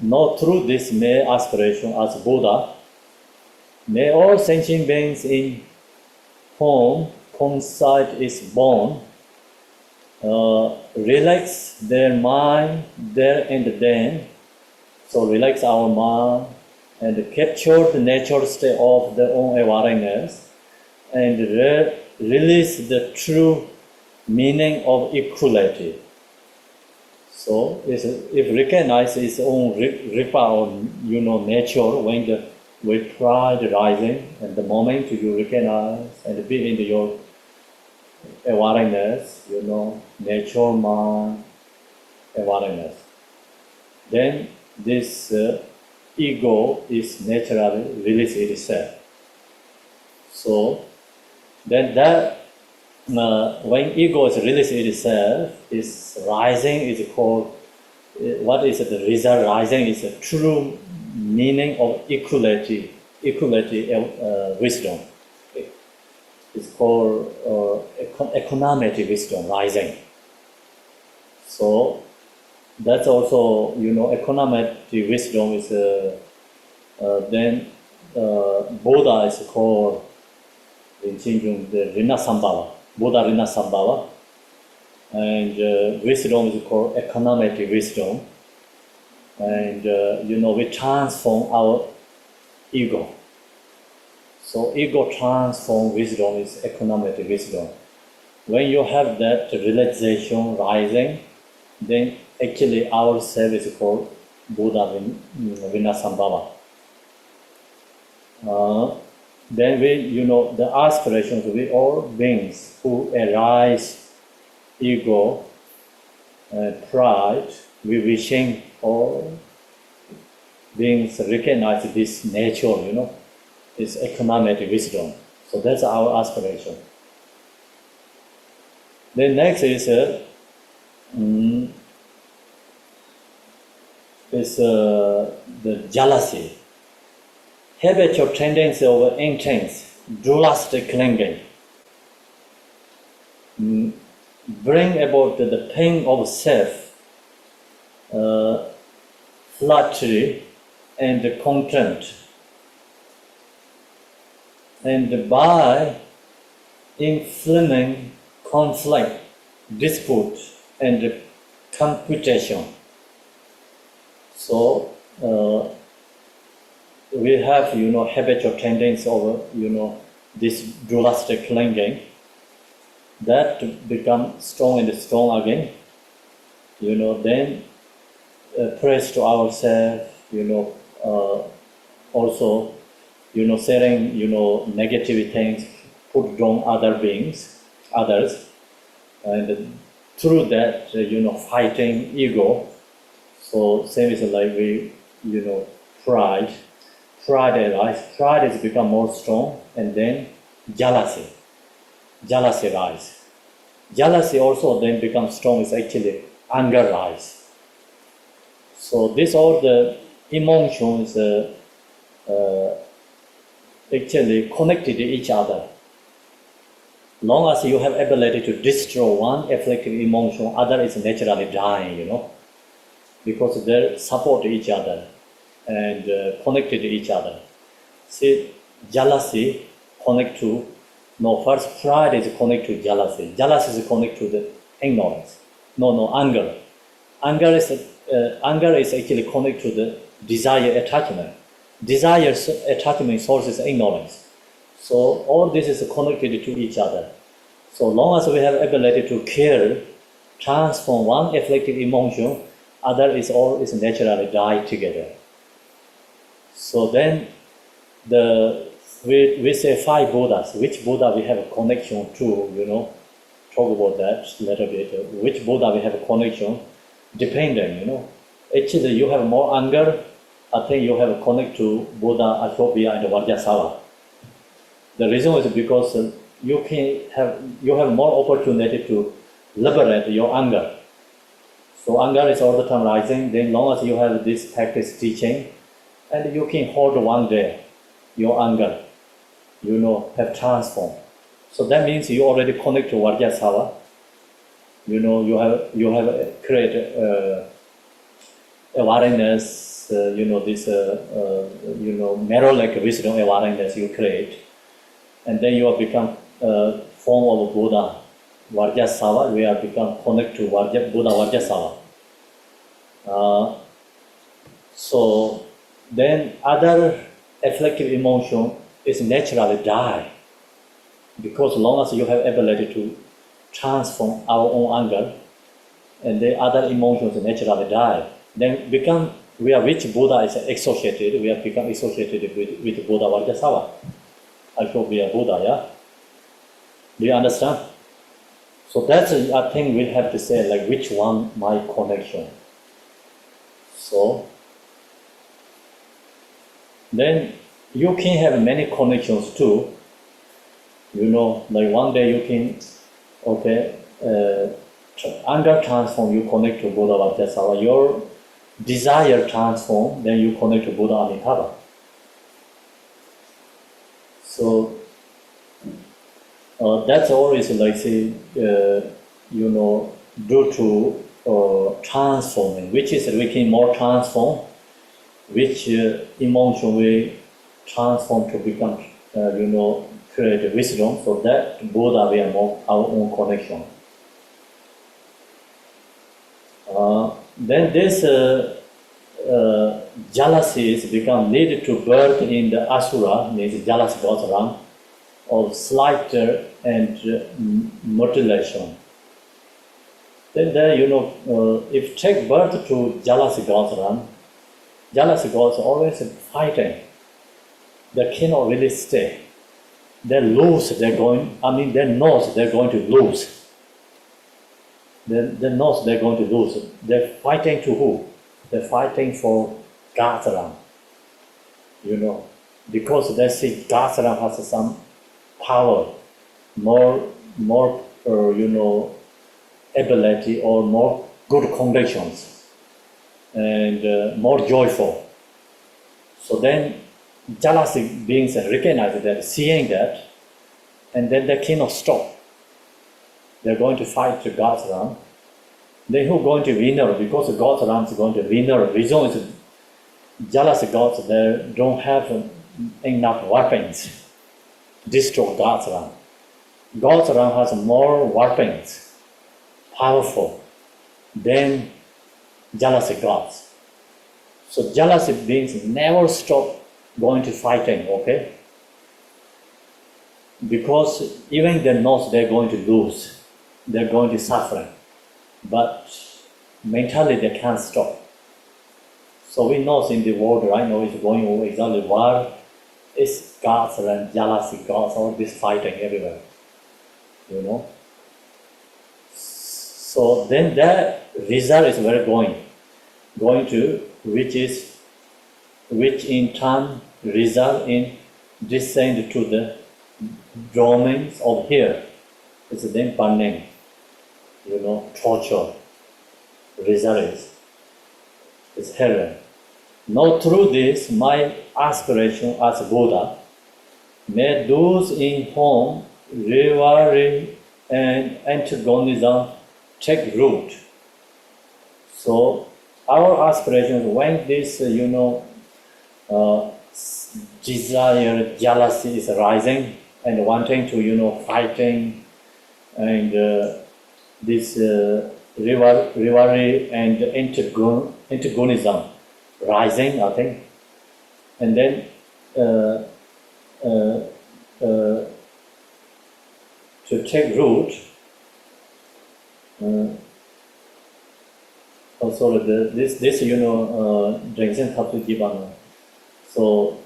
Not through this may aspiration as Buddha, may all sentient beings in whom sight is born, relax their mind there and then. So relax our mind and capture the natural state of their own awareness and release the true meaning of equality. So if recognize its own ripa or nature when we pride rising and the moment you recognize and be in your awareness, nature mind awareness, then this ego is naturally release itself. So then that when ego is released itself, is rising is called, what is the result rising is a true meaning of equality wisdom. It's called economic wisdom rising. So that's also, economic wisdom is then Buddha is called in Chinjung the Rinasambhava, Buddha Rinasambhava, and wisdom is called economic wisdom, and we transform our ego. So ego transform wisdom is economic wisdom. When you have that realization rising, then actually our self is called Buddha Vinasambhava. Then we, the aspirations, we all beings who arise ego and pride, we wishing all beings recognize this nature, this economic wisdom. So that's our aspiration. Then next is the jealousy, habitual tendency of intense, dualistic clinging, bring about the pain of self, flattery, and contempt, and by inflaming conflict, dispute, and computation. So we have, habitual tendency of, this dualistic clinging that become strong and strong again. then praise to ourselves, also, saying, negative things, put down other beings, others, and through that, fighting ego. So same is like we, pride arises, pride is become more strong, and then jealousy rise. Jealousy also then becomes strong, is actually anger rise. So these all the emotions actually connected to each other. Long as you have ability to destroy one afflictive emotion, other is naturally dying, because they support each other and connected to each other. See, jealousy connect to, first pride is connected to jealousy. Jealousy is connected to the ignorance. Anger. Anger is actually connected to the desire attachment. Desire attachment source is ignorance. So all this is connected to each other. So long as we have ability to care, transform one afflictive emotion, other is all is naturally die together. So then we say 5 Buddhas. Which Buddha we have a connection to, talk about that a little bit. Which Buddha we have a connection, dependent, Actually, you have more anger, I think you have a connect to Buddha, Ashobhya, and Vajrasattva. The reason is because you have more opportunity to liberate your anger. So anger is all the time rising. Then long as you have this practice teaching, and you can hold one day your anger, have transformed. So that means you already connect to Vajrasattva. You have created awareness. This mirror-like wisdom awareness you create, and then you have become form of Buddha, Vajrasattva. We have become connect to Buddha Vajrasattva. So then other afflictive emotion is naturally die, because long as you have ability to transform our own anger, and the other emotions naturally die, then we are which Buddha is associated, we have become associated with Buddha Vajrasattva. I hope we are Buddha, yeah? Do you understand? So that's, I think we have to say, like, which one my connection. So then you can have many connections too. Like one day you can, anger transform, you connect to Buddha Vajrasattva. Your desire transform, then you connect to Buddha Amitabha. So that's always like say, due to transforming, which is we can more transform, which emotion we transform to become, create wisdom. So that Buddha we are more our own connection. Then this jealousy is become lead to birth in the asura, means jealous goes around, of slaughter and mutilation. Then there, if take birth to jealousy goes around, jealousy goes always fighting. They cannot really stay. They lose, they knows they're going to lose. They knows they're going to lose. They're fighting to who? They're fighting for Gazaram. Because they see Gazaram has some power, more ability or more good conditions, and more joyful. So then jealousy beings recognize that, seeing that, and then they cannot stop. They're going to fight to God's realm. Then who's going to winner? Because God's realm is going to winner. Reason is jealous gods, they don't have enough weapons to destroy God's realm. God's realm has more weapons, powerful, than jealousy gods. So jealousy beings never stop going to fighting, okay? Because even they know they're going to lose, they're going to suffer. But mentally they can't stop. So we know in the world right now is going over exactly war, is gods and jealousy, gods, all this fighting everywhere, you know. So then that result is very going to which in turn result in descend to the domains of here. It's then burning, you know, torture. Result is heaven. Now through this, my aspiration as Buddha, may those in whom rivalry and antagonism take root. So our aspirations, when this, desire, jealousy is rising and wanting to, fighting, and this rivalry and antagonism rising, I think, and then to take root. Also, this Dengzhen Tapu Jivana. So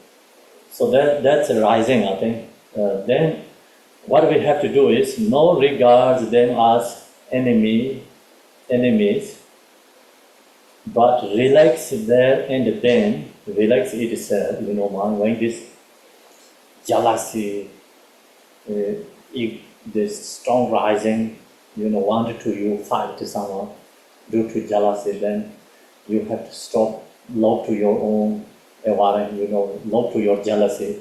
that's rising, I think. Then what we have to do is not regard them as enemies, but relax there and then relax itself, mind, when this jealousy, this strong rising, wanted to you fight someone due to jealousy, then you have to stop, love to your own environment, love to your jealousy,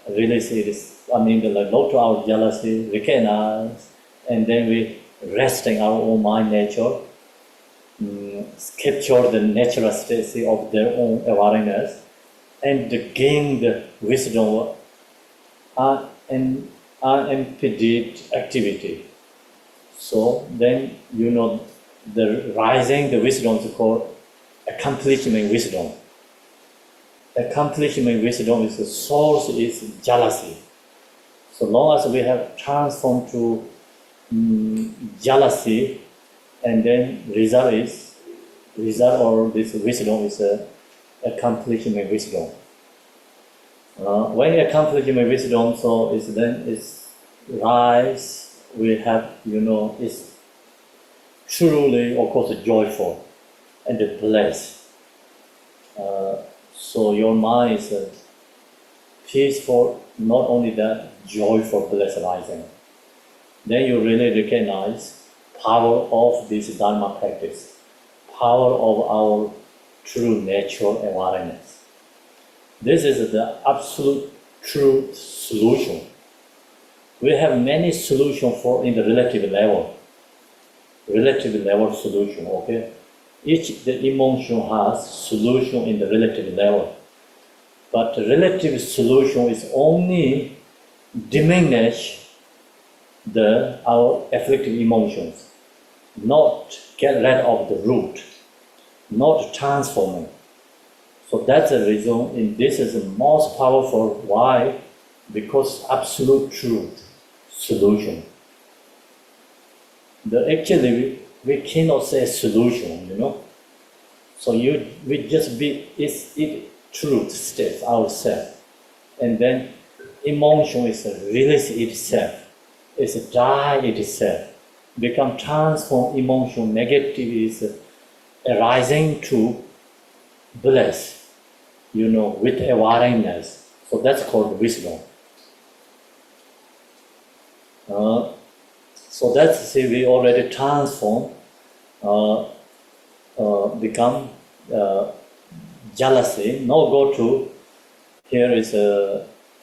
release it, love to our jealousy, recognize, and then we resting our own mind nature, capture the natural state of their own awareness, and gain the wisdom and unimpeded activity. So then, the rising, the wisdom is called accomplishment wisdom. Accomplishment wisdom is the source is jealousy. So long as we have transformed to jealousy, and then result or this wisdom is accomplishment wisdom. When accomplishment wisdom, so it's rise, we have, is truly, of course, joyful and blessed. So your mind is peaceful, not only that, joyful, blessed rising. Then you really recognize power of this Dharma practice, power of our true natural awareness. This is the absolute true solution. We have many solutions for in the relative level solution, okay? Each the emotion has solution in the relative level. But the relative solution is only diminish our afflictive emotions, not get rid of the root, not transforming. So that's the reason, this is the most powerful. Why? Because absolute truth solution. Actually, we cannot say solution, So we just it truth states ourselves, and then emotion is release itself, is die itself, become transform emotion. Negative is arising to bliss, with awareness. So that's called wisdom. So that's we already transform, become jealousy. Now go to here is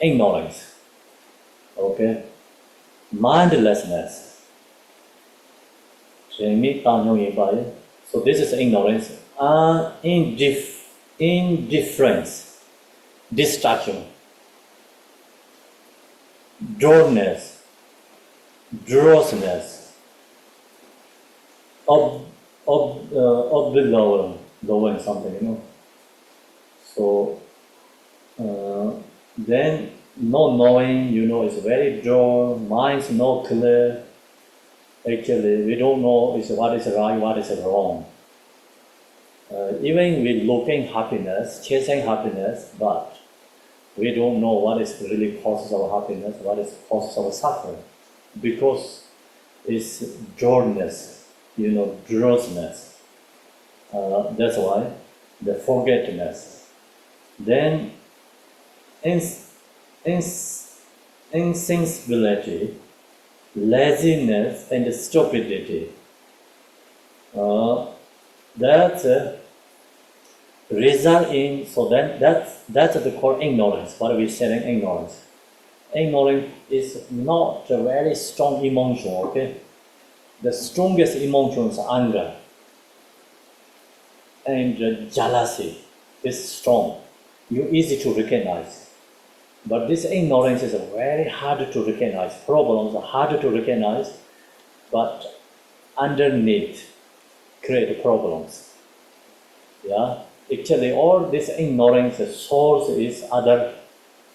ignorance. Okay, mindlessness. So this is ignorance, indifference, distraction, dullness, drossness, lowering something, So then not knowing, is very dull, mind's not clear, actually we don't know what is right, what is wrong. Even we looking happiness, chasing happiness, but we don't know what is really causes our happiness, what is causes our suffering, because it's drowsiness, drowsiness. That's why the forgetfulness. Then insensibility, laziness, and stupidity. That result in, so then that's the core ignorance. What we say in ignorance. Ignorance is not a very strong emotion, okay? The strongest emotion is anger. And jealousy is strong. You easy to recognize. But this ignorance is very hard to recognize. Problems are hard to recognize, but underneath create problems. Yeah, actually, all this ignorance source is other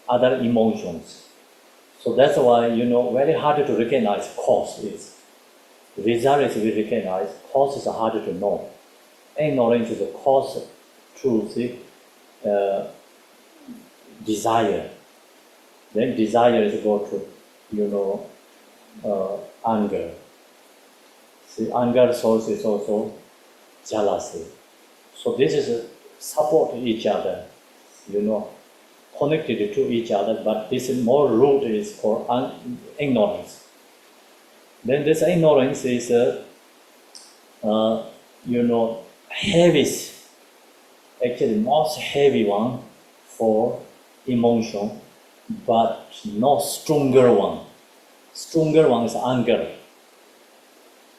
emotions. So that's why very hard to recognize cause is. Result is we recognize, cause is hard to know. Ignorance is a cause to see desire. Then desire is go to anger. See, anger source is also jealousy. So this is support each other, connected to each other, but this more root is for ignorance. Then this ignorance is heaviest, actually most heavy one for emotion, but not stronger one. Stronger one is anger.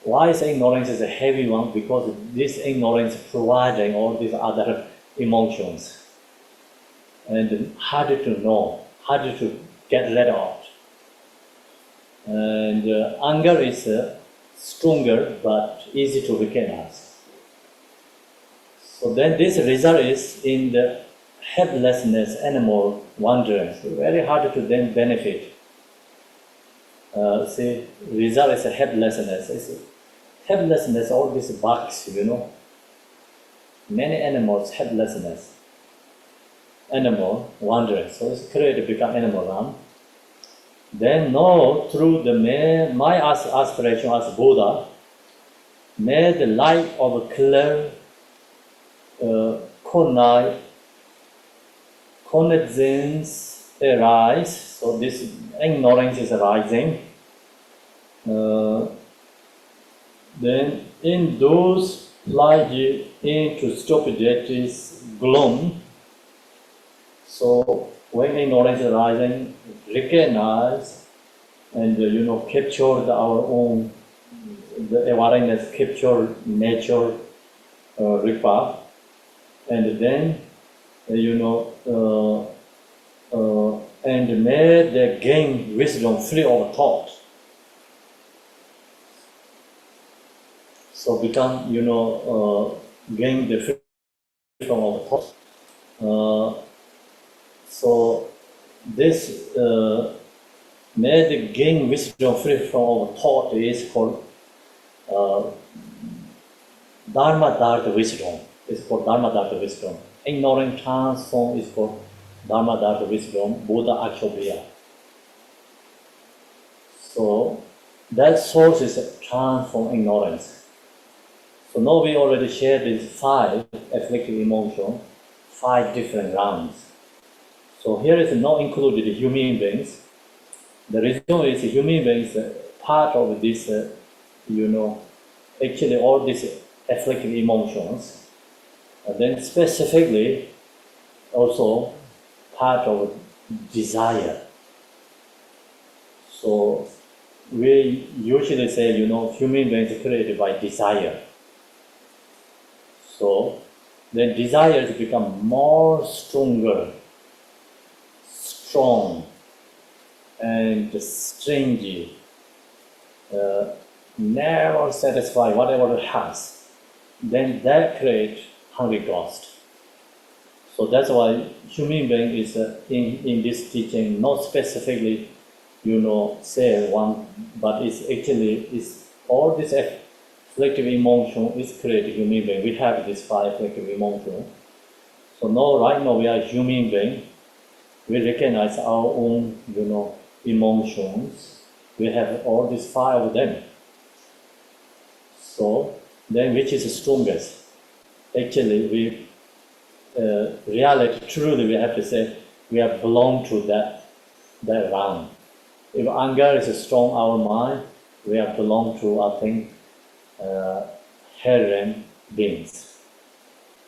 Why is ignorance is a heavy one? Because this ignorance providing all these other emotions. And harder to know, harder to get rid of. And anger is stronger but easy to recognize. So then this result is in the helplessness, animal wandering. So very hard to then benefit. See, result is a helplessness. Helplessness, all these bugs, Many animals helplessness. Animal wandering. So it's created to become animal realm. Then know through my aspiration as Buddha, may the light of a clear cognizance arise. So this ignorance is arising. Then in those plunge into stupidity's gloom. So when ignorance is arising, recognize and capture our own the awareness, capture nature, ripa, and then and may they gain wisdom free of thought. So become, gain the freedom of thought. So this may they gain wisdom free from our thought is called Dharma Dharma wisdom. It's called Dharma Dharma wisdom. Ignorant transform is called Dharma Dharma wisdom, Buddha Akshobhya. So that source is transform ignorance. So now we already shared these 5 afflictive emotions, 5 different rounds. So here is not included human beings. The reason is human beings part of this, actually all these afflictive emotions. Then specifically also part of desire. So we usually say, human beings created by desire. So then desires become more strong, and stingy, never satisfy whatever it has. Then that creates hungry ghost. So that's why human being is in this teaching not specifically, say one, but it's actually is all this afflictive emotion is created human being. We have this 5 afflictive emotion. So now, right now, we are human being. We recognize our own, emotions. We have all these 5 of them. So then, which is the strongest? Actually, we reality truly we have to say we are belong to that round. If anger is strong, our mind, we are belong to I think Heron beings.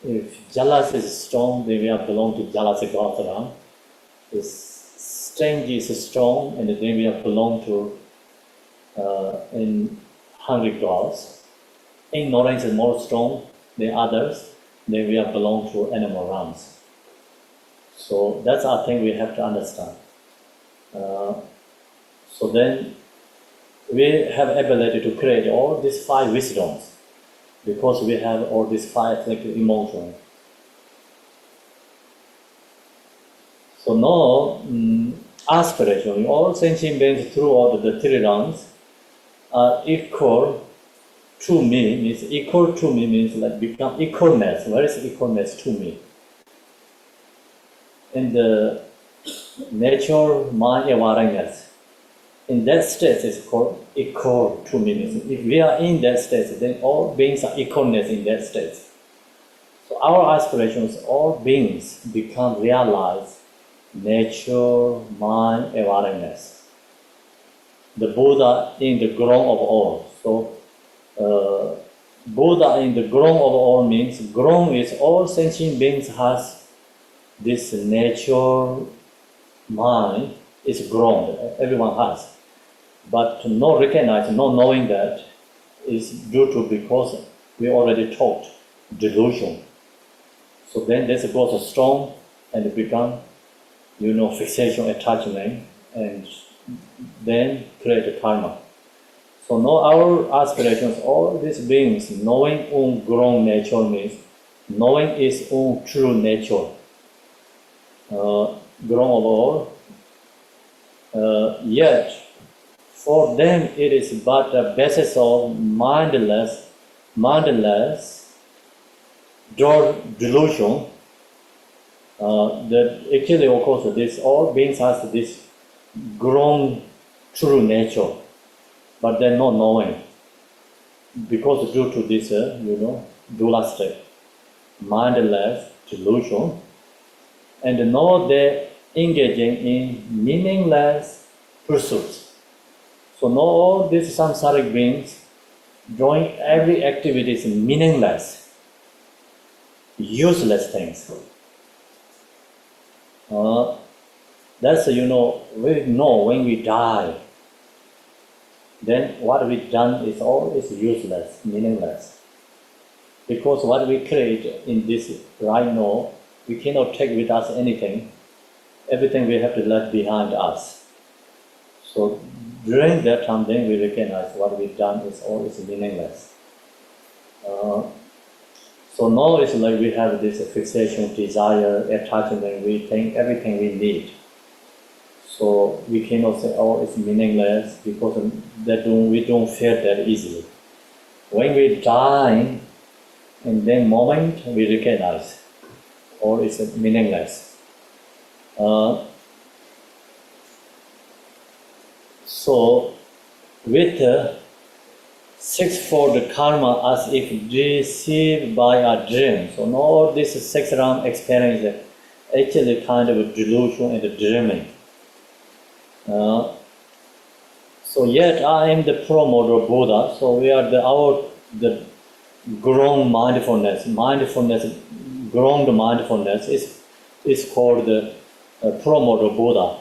If jealousy is strong, then we are belong to jealousy gods around. If strength is strong, and then we are belong to in hungry gods. Ignorance is more strong than others, then we are belong to animal realms. So that's I think we have to understand. So then we have ability to create all these 5 wisdoms because we have all these 5 like emotions. So now aspiration, all sentient beings throughout the 3 realms are equal to me. Means like become equalness. Where is equalness to me? In the nature, mind, awareness. In that state is called equal to me. If we are in that state, then all beings are equalness in that state. So our aspirations, all beings become realized nature, mind, awareness. The Buddha in the ground of all. So Buddha in the ground of all means ground is all sentient beings has this nature, mind is ground. Everyone has. But not recognize, not knowing that is due to because we already taught delusion. So then this goes strong and it become, fixation, attachment, and then create a karma. So now our aspirations, all these beings, knowing own grown nature means knowing its own true nature. Grown of all. Yet, for them it is but a basis of mindless delusion. That actually, of course, this all beings has this grown true nature, but they're not knowing because due to this, dualistic, mindless delusion, and now they're engaging in meaningless pursuits. So now all these samsaric beings doing every activity is meaningless, useless things. That's, we know when we die, then what we've done is always useless, meaningless. Because what we create in this right now, we cannot take with us anything. Everything we have to leave behind us. So during that time, then we recognize what we've done is always meaningless. So now it's like we have this fixation, desire, attachment, we think everything we need. So we cannot say, it's meaningless because we don't feel that easily. When we die, in that moment we recognize, it's meaningless. So with sixfold karma as if deceived by a dream. So now this 6 round experience is actually kind of a delusion and dreaming. So yet I am the promoter of Buddha. So we are the grown mindfulness. Grown mindfulness is called the promoter of Buddha.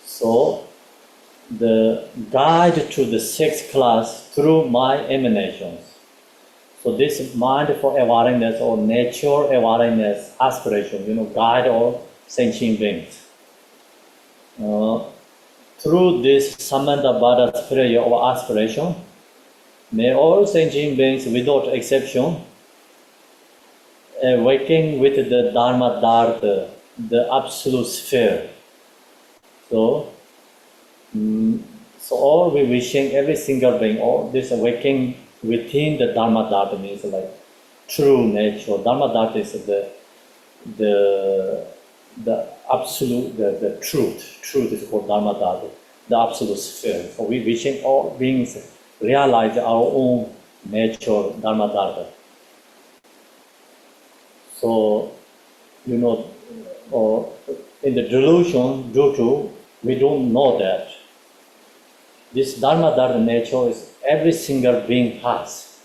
So the guide to the 6th class through my emanations. So this mindful awareness or nature awareness aspiration, guide all sentient beings. Through this Samdup prayer of aspiration, may all sentient beings without exception awaken with the Dharma Dharma, the absolute sphere. So So all we wishing, every single being, all this awakening within the Dharma Dharma means like true nature. Dharma Dharma is the absolute, the truth. Truth is called Dharma Dharma, the absolute sphere. So we wishing all beings realize our own nature, Dharma Dharma. So, you know, or in the delusion, due to we don't know that this Dharma Dharma nature is every single being has.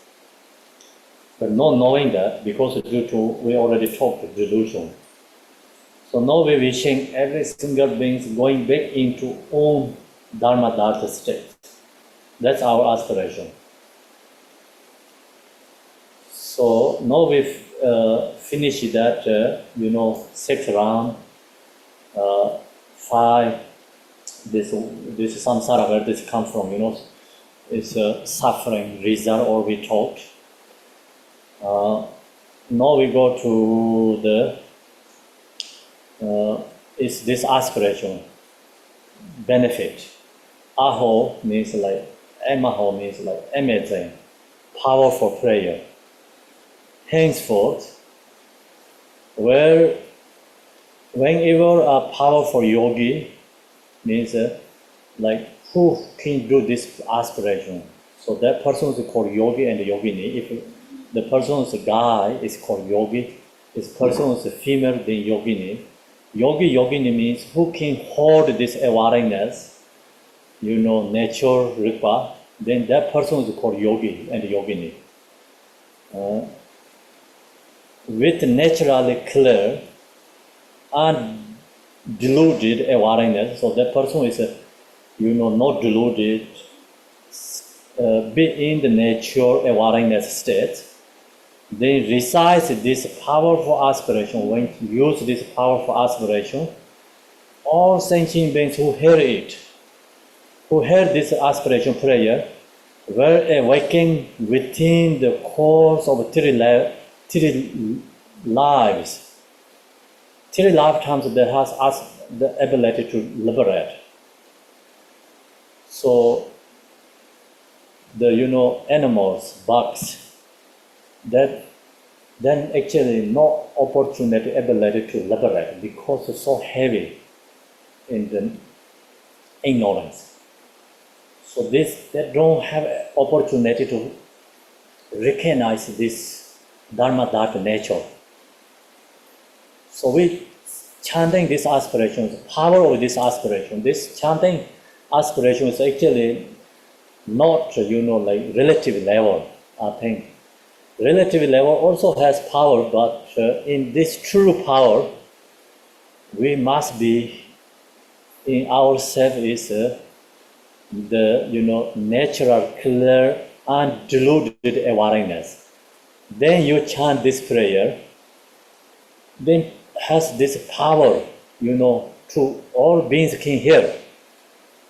But not knowing that, because due to we already talked delusion. So now we're wishing every single being going back into own Dharma Dharma state. That's our aspiration. So now we've finished that, 6 round, 5. This samsara, where this comes from, is suffering result, or we taught. Now we go to is this aspiration, benefit. Aho means like, emaho means like amazing, powerful prayer. Henceforth, whenever a powerful yogi means like who can do this aspiration. So that person is called yogi and yogini. If the person is a guy, is called yogi. If person is a female, then yogini. Yogi, yogini means who can hold this awareness, nature, rupa, then that person is called yogi and yogini. With naturally clear, undiluted awareness, so that person is, not deluded, be in the nature awareness state, then recites this powerful aspiration. When you use this powerful aspiration, all sentient beings who hear it, who hear this aspiration prayer, were awakened within the course of 3 lives. 3 lifetimes that has us the ability to liberate. So the animals, bugs, that then actually no opportunity, ability to liberate, because it's so heavy in the ignorance. So they don't have opportunity to recognize this Dharma Dharma nature. So we chanting this aspiration, power of this aspiration. This chanting aspiration is actually not, like relative level, I think. Relative level also has power, but in this true power, we must be in ourselves is the natural, clear, undiluted awareness. Then you chant this prayer, then has this power, to all beings can hear.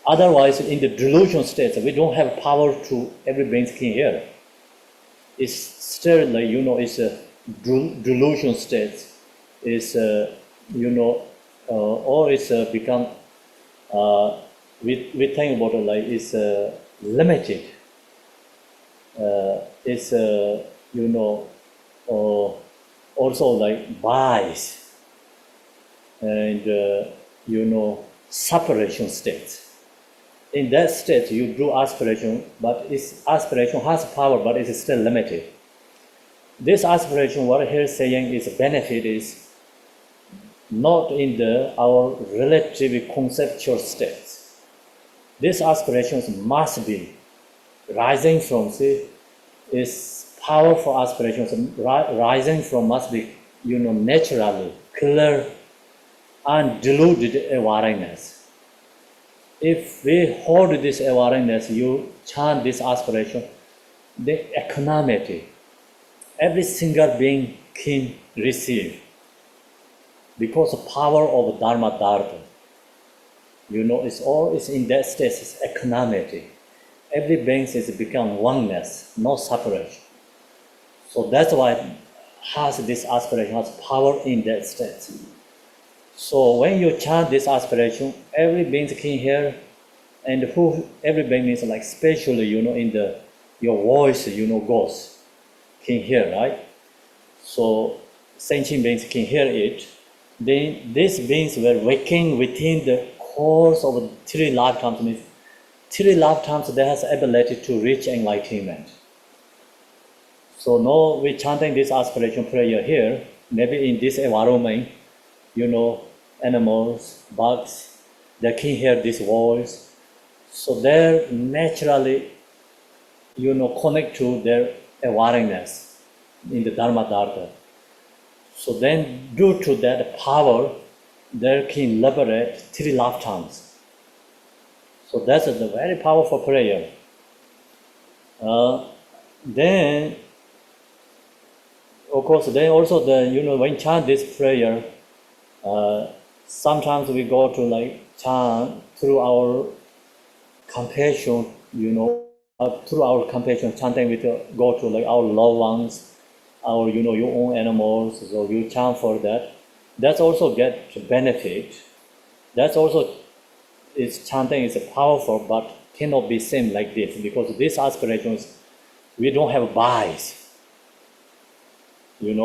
Otherwise, in the delusion state, we don't have power to every being can hear. It's still like, it's a delusion state. It's, or it's become, we think about it like it's limited. It's, also like bias and, separation state. In that state, you do aspiration, but its aspiration has power, but it is still limited. This aspiration, what here is saying is benefit is not in our relative conceptual states. These aspirations must be rising from, is powerful aspirations rising from must be, naturally clear and diluted awareness. If we hold this awareness, you chant this aspiration, the equanimity, every single being can receive. Because the power of Dharma Dharma, it's always in that state, it's equanimity. Every being is become oneness, no separation. So that's why has this aspiration has power in that state. So when you chant this aspiration, every being can hear, and who everybody means like especially in your voice goes can hear, right? So sentient beings can hear it. Then these beings were waking within the course of 3 lifetimes. Means 3 lifetimes they has ability to reach enlightenment. So now we're chanting this aspiration prayer here. Maybe in this environment, animals, bugs, they can hear this voice. So they naturally, connect to their awareness in the Dharma Dharma. So then, due to that power, they can liberate 3 lifetimes. So that's a very powerful prayer. Then, of course, then also when chant this prayer, sometimes we go to chant through our compassion, through our compassion, chanting with go to our loved ones, our your own animals. So you chant for that. That's also get benefit. That's also chanting is powerful, but cannot be same like this because these aspirations we don't have bias. When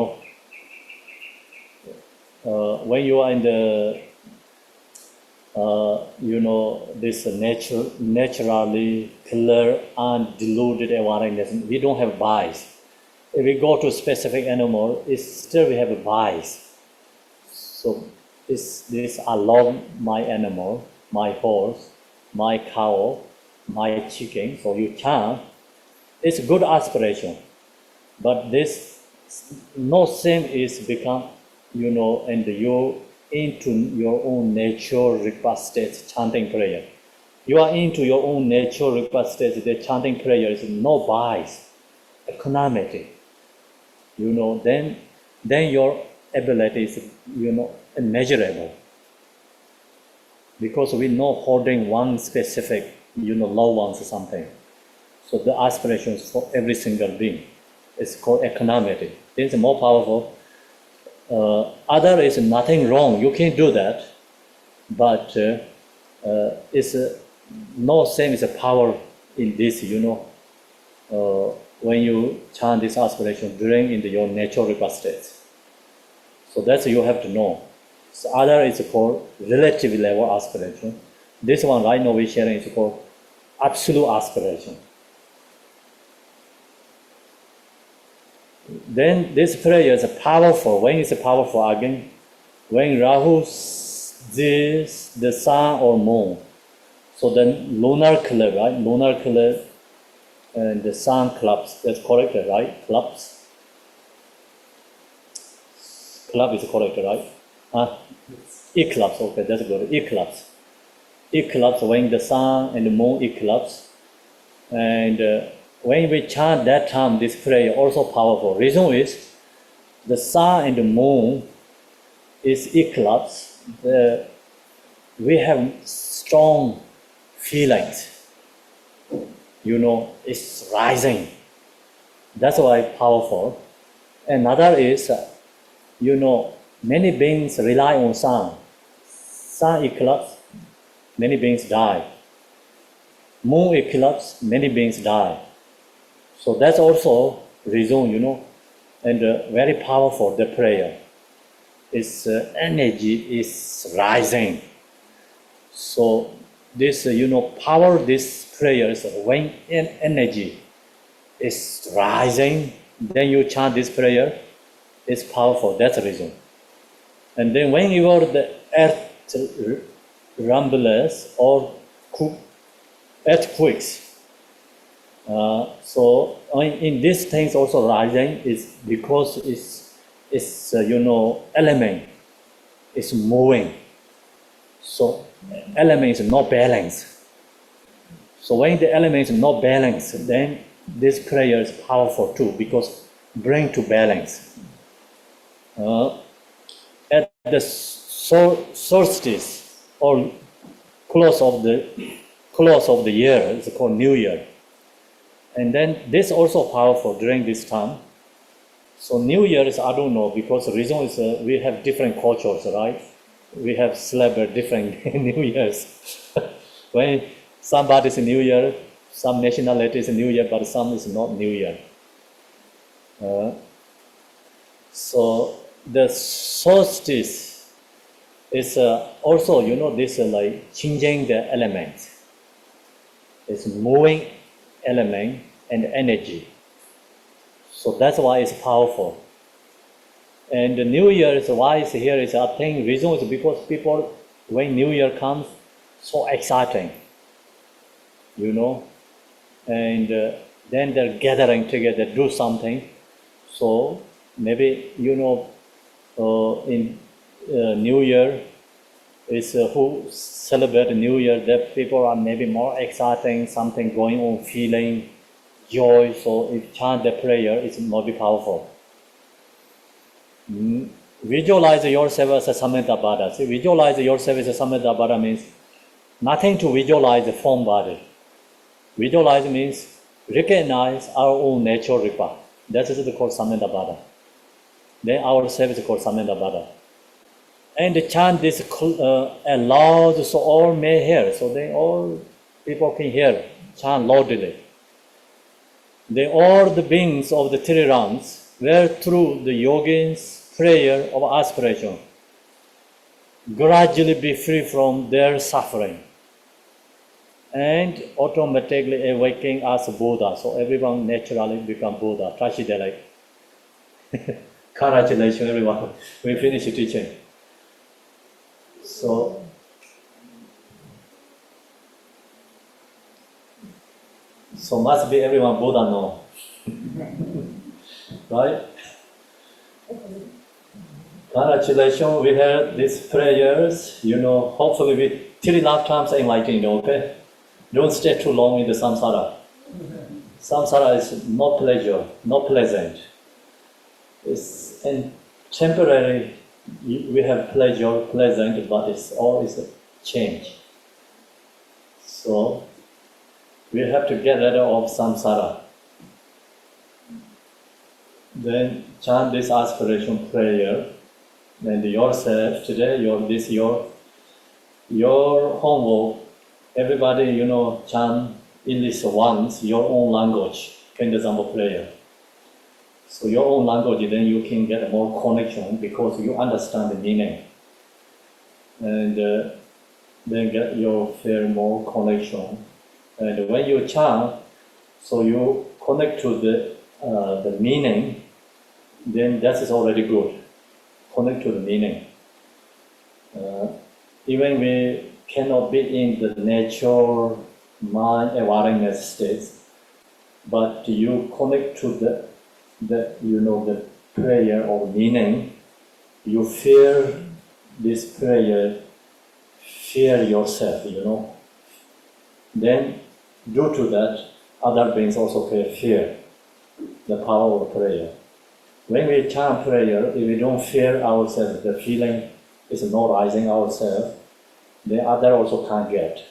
you are in the this naturally clear undiluted awareness, we don't have bias. If we go to a specific animal, still we have a bias. So this I love my animal, my horse, my cow, my chicken. So you chant. It's good aspiration, but this no same is become and you into your own nature request state chanting prayer. You are into your own nature request state. The chanting prayer is no bias, equanimity. Then your ability is immeasurable. Because we know holding one specific loved ones or something. So the aspirations for every single being is called equanimity. This is more powerful. Other is nothing wrong. You can do that, but it's no same is a power in this. When you chant this aspiration during your natural request states. So that's you have to know. So other is called relative level aspiration. This one right now we're sharing is called absolute aspiration. Then this prayer is powerful. When it's powerful again, when Rahu sees the sun or moon, so then lunar color, right? Lunar color and the sun clubs. That's correct, right? Clubs. Club is correct, right? Eclipse. Okay, that's good. Eclipse. Eclipse when the sun and the moon eclipse, and when we chant that time, this prayer also powerful. Reason is the sun and the moon is eclipse. We have strong feelings. It's rising. That's why powerful. Another is, many beings rely on sun. Sun eclipse, many beings die. Moon eclipse, many beings die. So that's also reason, and very powerful, the prayer. Its energy is rising. So this, power, this prayer is when energy is rising, then you chant this prayer, it's powerful, that's the reason. And then when you are the earth rumblers or earthquakes, so in these things also rising is because it's element is moving. So element is not balanced. So when the element is not balanced, then this prayer is powerful too because bring to balance. At the solstice or close of the year, it's called New Year. And then this also powerful during this time. So New Year is, I don't know, because the reason is we have different cultures, right? We have celebrate different New Years. When Somebody's New Year, some nationality is New Year, but some is not New Year. So the solstice is also, this like changing the elements. It's moving element and energy. So that's why it's powerful. And the New Year is why it's here is, I think, reason is because people, when New Year comes, so exciting, and then they're gathering together, do something. So maybe, in New Year, is who celebrate New Year, that people are maybe more exciting, something going on, feeling joy. So if chant the prayer, it's more powerful. Visualize yourself as a Samdup. See, visualize yourself as a Samdup means nothing to visualize the form body. Visualize means recognize our own natural ripa. That is called Samdup. Then our self is called Samdup. And the chant this loud, so all may hear. So then all people can hear, chant loudly. Then all the beings of the three realms were through the yogins' prayer of aspiration, gradually be free from their suffering and automatically awakening as Buddha. So everyone naturally become Buddha. Congratulations everyone. We finish teaching. So must be everyone Buddha now. Right? Congratulations, we heard these prayers, hopefully with 3 lifetimes enlightened, okay? Don't stay too long in the samsara. Samsara is not pleasure, not pleasant. It's temporary, we have pleasure, pleasant, but it's always a change. So, we have to get rid of samsara. Then chant this aspiration prayer, and yourself today, your homework. Everybody, chant at least once your own language, Kuntuzangpo prayer. So your own language, then you can get more connection because you understand the meaning, and then you feel more connection. And when you chant, so you connect to the meaning. Then that is already good. Connect to the meaning. Even we cannot be in the natural mind awareness states, but you connect to the prayer or meaning. You feel this prayer, fear yourself. Then due to that, other beings also fear the power of prayer. When we chant prayer, if we don't fear ourselves, the feeling is not rising ourselves, the other also can't get.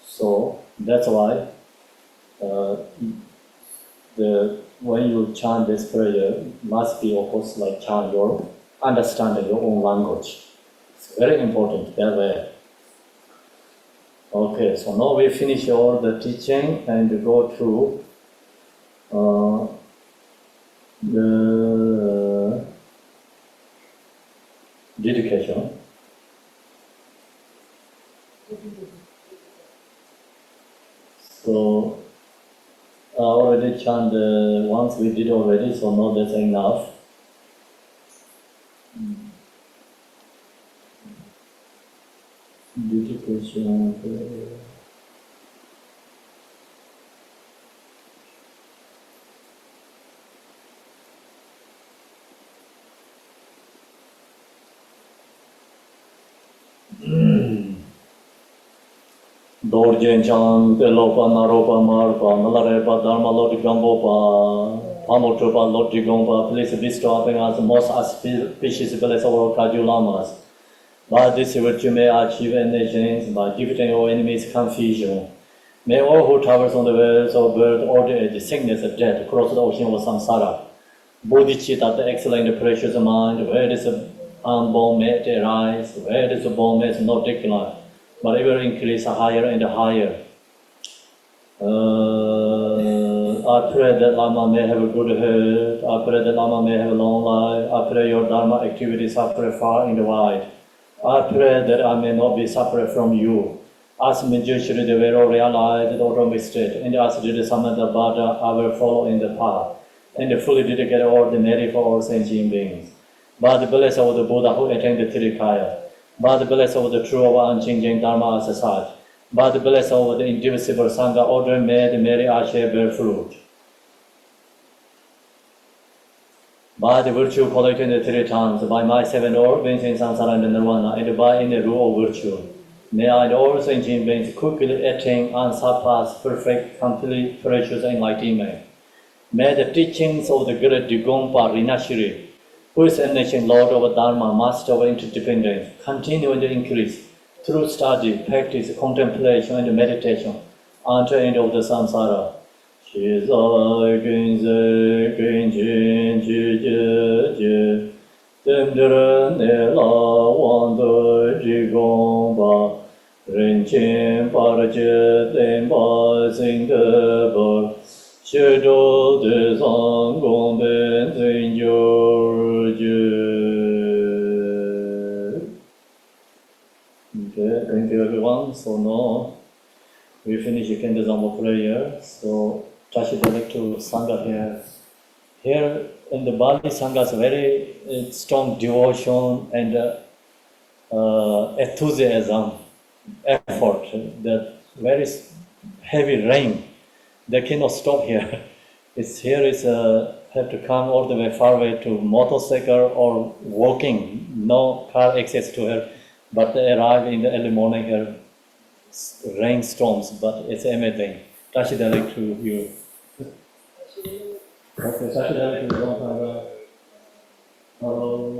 So that's why when you chant this prayer, must be of course like chant your understanding your own language. It's very important that way. Okay, so now we finish all the teaching and go through the dedication. So I already chanted once, we did already, so now that's enough. Dedication. Dorjen Chang, Pelopa, Naropa, Marpa, Nalarepa, Dharma, Lord Gambopa, Pamotropa, Lord Gompa, please bestow upon us the most auspicious blessings of our Kaju Lamas. By this virtue may achieve nations, by defeating our enemies' confusion. May all who travels on the ways of birth, old age, sickness, and death, cross the ocean of samsara. Bodhicitta, the excellent precious mind, where is the unborn may it arise, where is the born may it not decline. but it will increase higher and higher. I pray that Lama may have a good health. I pray that Lama may have a long life. I pray your Dharma activities suffer far and wide. I pray that I may not be separate from you. As Minjushri the Vero realized the autonomic state, and as did Samatha Bhatta, I will follow in the path, and fully dedicate ordinary for all sentient beings. By the blessing of the Buddha who attained the Tirikaya, by the blessing of the true and unchanging Dharma as such, by the blessing of the indivisible Sangha order, may the Mary Ashe bear fruit. By the virtue collected in the 3 times, by my 7 organs in samsara and nirvana, and by in the rule of virtue, may I and all sentient beings quickly attain and surpass perfect, complete, precious enlightenment. May the teachings of the great Digompa Rinpoche, who is enlightened Lord of Dharma, Master of interdependence, continue to increase through study, practice, contemplation, and meditation until the end of the samsara. She zai gun zai gun jin ji ji ji, dem de ne la wang de ji gong ba, ren qian pa de jie dem ba xing de ba, xie zhou de zang gong ben zing yu ji. Okay, thank you everyone. So now we finish the Kuntuzangpo prayer. So touch it direct to Sangha here. Here in the Bali Sangha is very strong devotion and enthusiasm, effort. The very heavy rain, they cannot stop here. It's here is have to come all the way far away to motorcycle or walking. No car access to here, but they arrive in the early morning here. Rainstorms, but it's amazing. Touch it direct to you. Okay, touch it direct to you. Hello.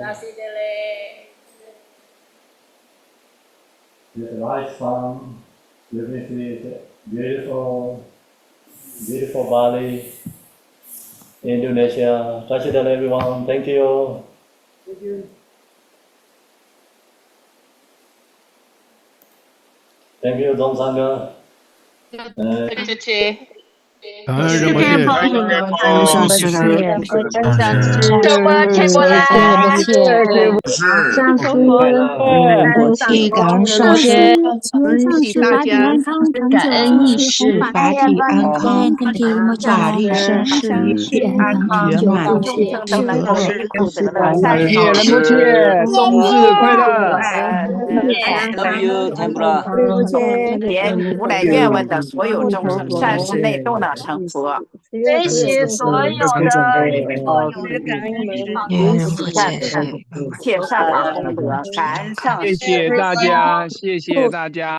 With the right sun, beautiful, beautiful Bali, Indonesia. Touch it direct, everyone. Thank you. Thank you. Thank you, Dom Sangha. 谢谢。感恩仁波切，真上师，真上师，开波啦！对不起，上师，仁体感恩上师，恭喜大家，感恩意识，法体安康，法力生事，一切安康圆满，众生都能够离苦得乐，三仁好波切，冬至快乐！连无来愿闻的所有众生，善事内都能成佛。珍惜所有的感恩仁波切，一切善法功德，感恩上师。谢谢大家，谢谢大家。